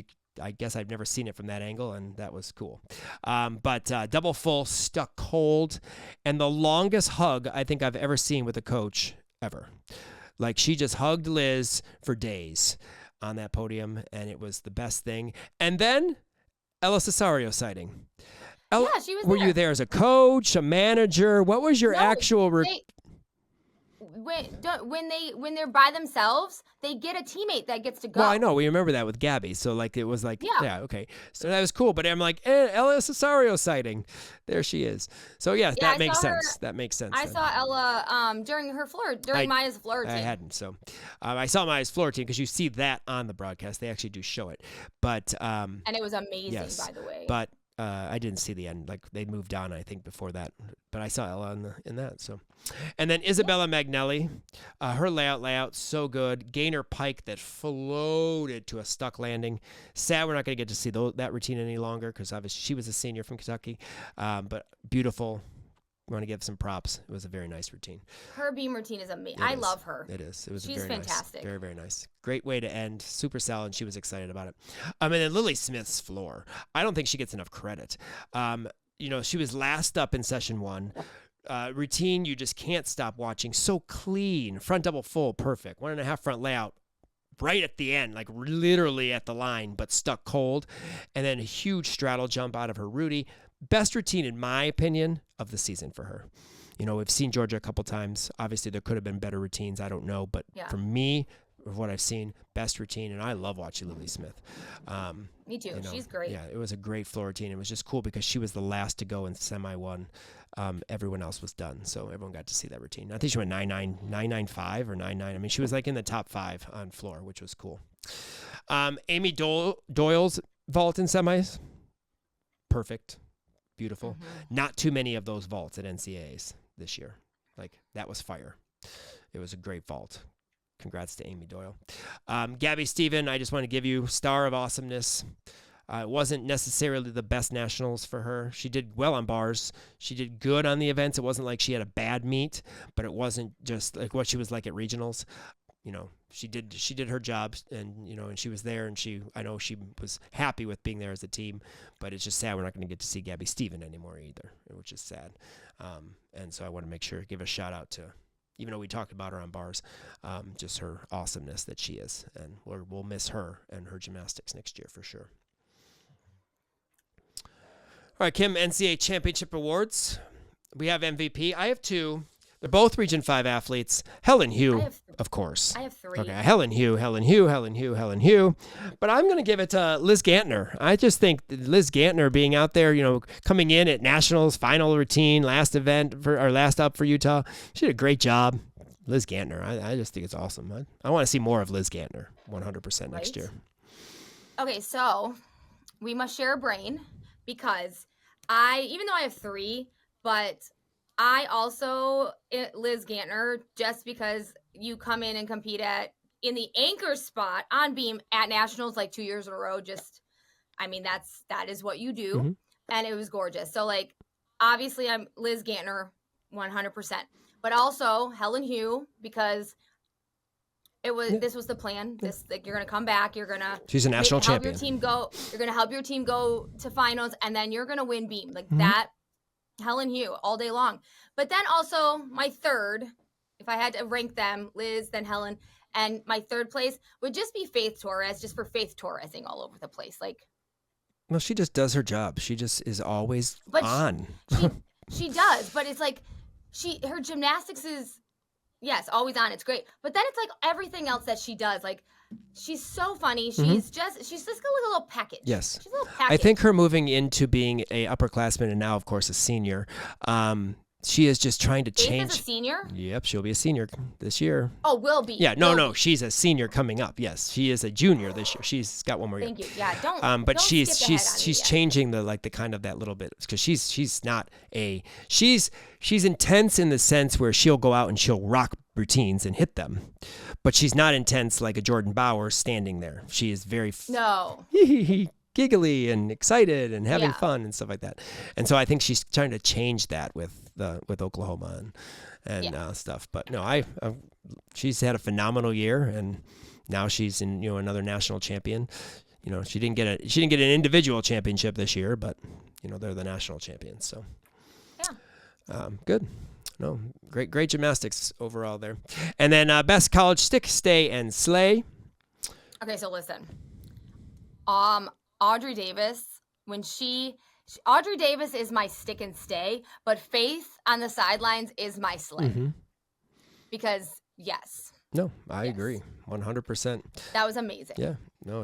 I guess I've never seen it from that angle, and that was cool. But double full, stuck cold, and the longest hug I think I've ever seen with a coach ever. Like she just hugged Liz for days on that podium, and it was the best thing. And then Ella Cesario sighting. Yeah, she was Were you there as a coach, a manager? What was your actual... When they're by themselves, they get a teammate that gets to go. Well, I know. We remember that with Gabby. So, like, it was like, yeah okay. So that was cool. But I'm like, Ella Cesario sighting. There she is. So, yes, that makes sense. That makes sense. I saw Ella during Maya's floor routine. I hadn't. So, I saw Maya's floor routine because you see that on the broadcast. They actually do show it. But and it was amazing, by the way. But I didn't see the end. Like they moved on, I think, before that. But I saw Ella in that. So, and then Isabella Magnelli, her layout so good. Gainer pike that floated to a stuck landing. Sad we're not going to get to see that routine any longer because obviously she was a senior from Kentucky. But beautiful. We want to give some props. It was a very nice routine. Her beam routine is amazing. I love her. It is. It was She's fantastic. Nice. Very, very nice. Great way to end. Super solid, and she was excited about it. And then Lily Smith's floor. I don't think she gets enough credit. She was last up in session 1. Routine, you just can't stop watching. So clean. Front double full, perfect. 1.5 front layout. Right at the end, like literally at the line, but stuck cold. And then a huge straddle jump out of her Rudy. Best routine, in my opinion, of the season for her. We've seen Georgia a couple times. Obviously, there could have been better routines. I don't know. But for me, of what I've seen, best routine. And I love watching Lily Smith. Me too. She's great. Yeah, it was a great floor routine. It was just cool because she was the last to go in Semi 1. Everyone else was done. So everyone got to see that routine. I think she went 9.95 or 9.9. I mean, she was like in the top 5 on floor, which was cool. Amy Doyle's vault in semis. Perfect. Beautiful. Mm-hmm. Not too many of those vaults at NCAAs this year. Like, that was fire. It was a great vault. Congrats to Amy Doyle. Gabby Stephen, I just want to give you star of awesomeness. It wasn't necessarily the best nationals for her. She did well on bars. She did good on the events. It wasn't like she had a bad meet, but it wasn't just like what she was like at regionals. She did her job, and and she was there, and I know she was happy with being there as a team, but it's just sad we're not going to get to see Gabby Stephen anymore either, which is sad. And so I want to make sure give a shout out to, even though we talked about her on bars, just her awesomeness that she is, and we'll miss her and her gymnastics next year for sure. All right, Kim, NCAA Championship Awards. We have MVP. I have 2. They're both Region 5 athletes. Helen Hugh, of course. I have 3. Okay, Helen Hugh. But I'm going to give it to Liz Gantner. I just think Liz Gantner being out there, coming in at Nationals, final routine, last up for Utah. She did a great job. Liz Gantner. I just think it's awesome. I want to see more of Liz Gantner 100% next year. Okay, so we must share a brain because even though I have 3, but I also, Liz Gantner, just because you come in and compete in the anchor spot on beam at Nationals like 2 years in a row, that is what you do. Mm-hmm. And it was gorgeous. So obviously I'm Liz Gantner 100%, but also Helen Hugh because this was the plan. You're going to come back. You're going to she's a national champion. You're going to help your team go to finals and then you're going to win beam that. Helen Hugh all day long. But then also my third, if I had to rank them, Liz, then Helen, and my third place would just be Faith Torres, just for Faith Torresing all over the place. Well, she just does her job. She just is always on. She does, but it's her gymnastics is, yes, always on. It's great. But then it's everything else that she does. She's so funny. She's just like a little package. Yes. She's a little package. I think her moving into being a upperclassman and now, of course, a senior, she is just trying to change. Faith is a senior? Yep, she'll be a senior this year. Oh, will be. Yeah, no, she's a senior coming up. Yes, she is a junior this year. She's got one more year. Thank you. Yeah, don't. But don't she's skip ahead on she's me changing the kind of that little bit because she's intense in the sense where she'll go out and she'll rock routines and hit them, but she's not intense like a Jordan Bauer standing there. She is very giggly and excited and having fun and stuff like that. And so I think she's trying to change that with Oklahoma and stuff. But no, she's had a phenomenal year and now she's in another national champion. She didn't get an individual championship this year, but they're the national champions. So good. No, great gymnastics overall there. And then best college stick, stay, and slay. Okay, so listen. Audrey Davis, Audrey Davis is my stick and stay, but Faith on the sidelines is my slay. Mm-hmm. Because, yes. No, I agree. 100%. That was amazing. Yeah. No,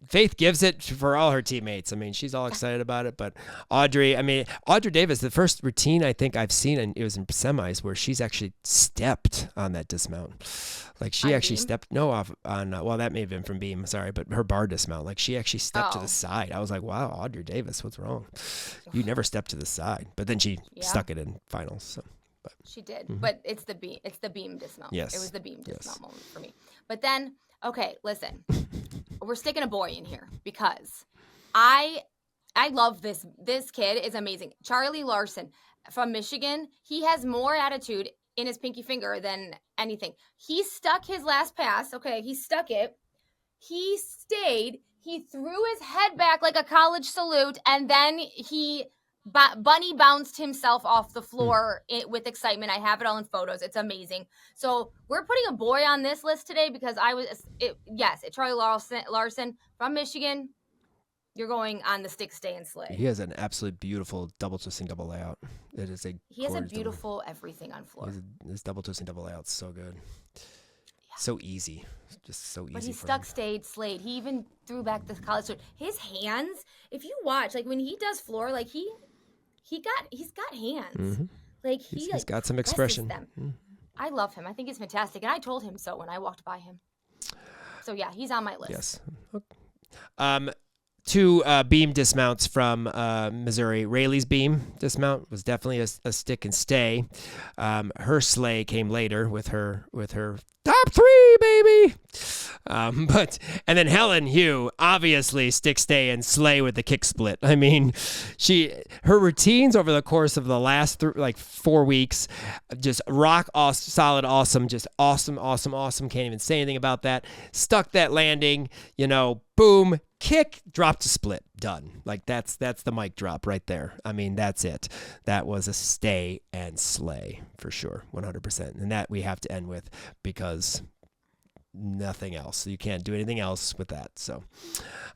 Faith gives it for all her teammates. She's all excited about it. But Audrey Davis, the first routine I think I've seen, and it was in semis where she's actually stepped on that dismount. She actually beam? stepped, off on, well, that may have been from beam, sorry, but her bar dismount. She actually stepped to the side. I was like, wow, Audrey Davis, what's wrong? You never stepped to the side. But then she stuck it in finals. So. But. She did. Mm-hmm. But it's the beam dismount. Yes. It was the beam dismount moment for me. But then, okay, listen. We're sticking a boy in here because I love this. This kid is amazing. Charlie Larson from Michigan. He has more attitude in his pinky finger than anything. He stuck his last pass. Okay, he stuck it. He stayed. He threw his head back like a college salute, and then he bunny bounced himself off the floor with excitement. I have it all in photos. It's amazing. So we're putting a boy on this list today because Charlie Larson from Michigan. You're going on the stick, stay, and slay. He has an absolute beautiful double twisting double layout. He has a beautiful everything on floor. His double twisting double layout's so good. Yeah. So easy. Just so easy. But he stuck, stayed, slayed. He even threw back the college sword. His hands, if you watch, when he does floor, he's got hands. Mm-hmm. He's got some expression. Mm-hmm. I love him. I think he's fantastic. And I told him so when I walked by him. So yeah, he's on my list. Yes. Okay. Two beam dismounts from Missouri. Rayleigh's beam dismount was definitely a stick and stay. Her slay came later with her top 3, baby. And then Helen Hugh, obviously stick, stay, and slay with the kick split. Her routines over the course of the last 4 weeks, just rock solid, awesome, just awesome. Can't even say anything about that. Stuck that landing, boom, kick, drop to split, done. That's the mic drop right there. That's it. That was a stay and slay for sure, 100%. And that we have to end with because nothing else. You can't do anything else with that. So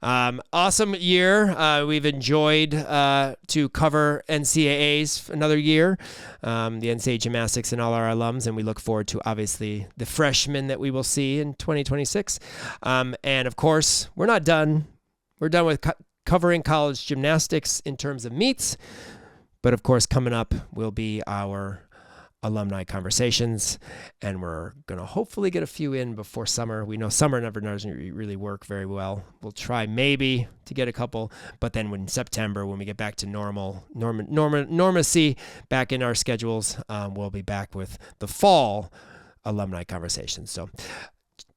awesome year. We've enjoyed to cover NCAAs another year, the NCAA gymnastics and all our alums, and we look forward to obviously the freshmen that we will see in 2026. And of course, we're not done. We're done with covering college gymnastics in terms of meets, but of course, coming up will be our alumni conversations, and we're going to hopefully get a few in before summer. We know summer never doesn't really work very well. We'll try maybe to get a couple, but then when September, when we get back to normalcy back in our schedules, we'll be back with the fall alumni conversations. So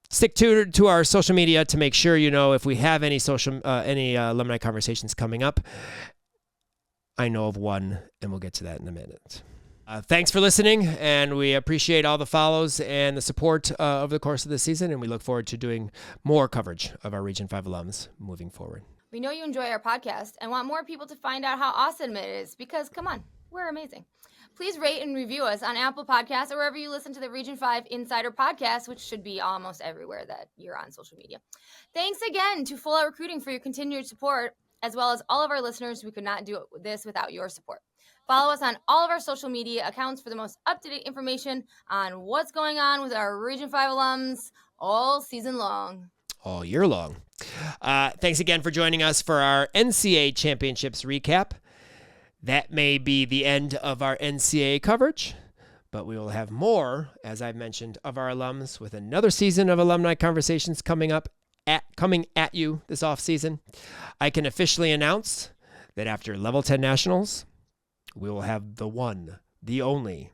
stick to our social media to make sure you know if we have any alumni conversations coming up. I know of one, and we'll get to that in a minute. Thanks for listening, and we appreciate all the follows and the support over the course of the season, and we look forward to doing more coverage of our Region 5 alums moving forward. We know you enjoy our podcast and want more people to find out how awesome it is because, come on, we're amazing. Please rate and review us on Apple Podcasts or wherever you listen to the Region 5 Insider Podcast, which should be almost everywhere that you're on social media. Thanks again to Full Out Recruiting for your continued support, as well as all of our listeners. We could not do this without your support. Follow us on all of our social media accounts for the most up-to-date information on what's going on with our Region 5 alums all season long. All year long. Thanks again for joining us for our NCAA Championships recap. That may be the end of our NCAA coverage, but we will have more, as I've mentioned, of our alums with another season of alumni conversations coming at you this off season. I can officially announce that after Level 10 Nationals, we will have the one, the only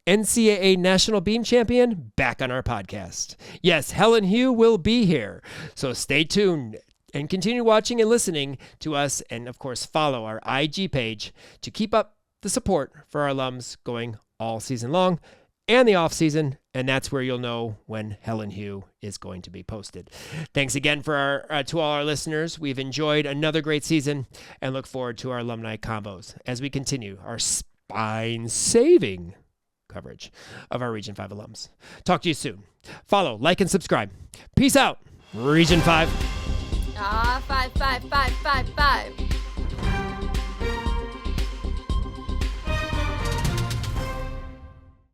NCAA National Beam Champion back on our podcast. Yes, Helen Hugh will be here. So stay tuned and continue watching and listening to us. And of course, follow our IG page to keep up the support for our alums going all season long and the off season. And that's where you'll know when Helen Hugh is going to be posted. Thanks again for to all our listeners. We've enjoyed another great season and look forward to our alumni combos as we continue our spine-saving coverage of our Region 5 alums. Talk to you soon. Follow, like, and subscribe. Peace out, Region 5. 5, 5, 5, 5, 5.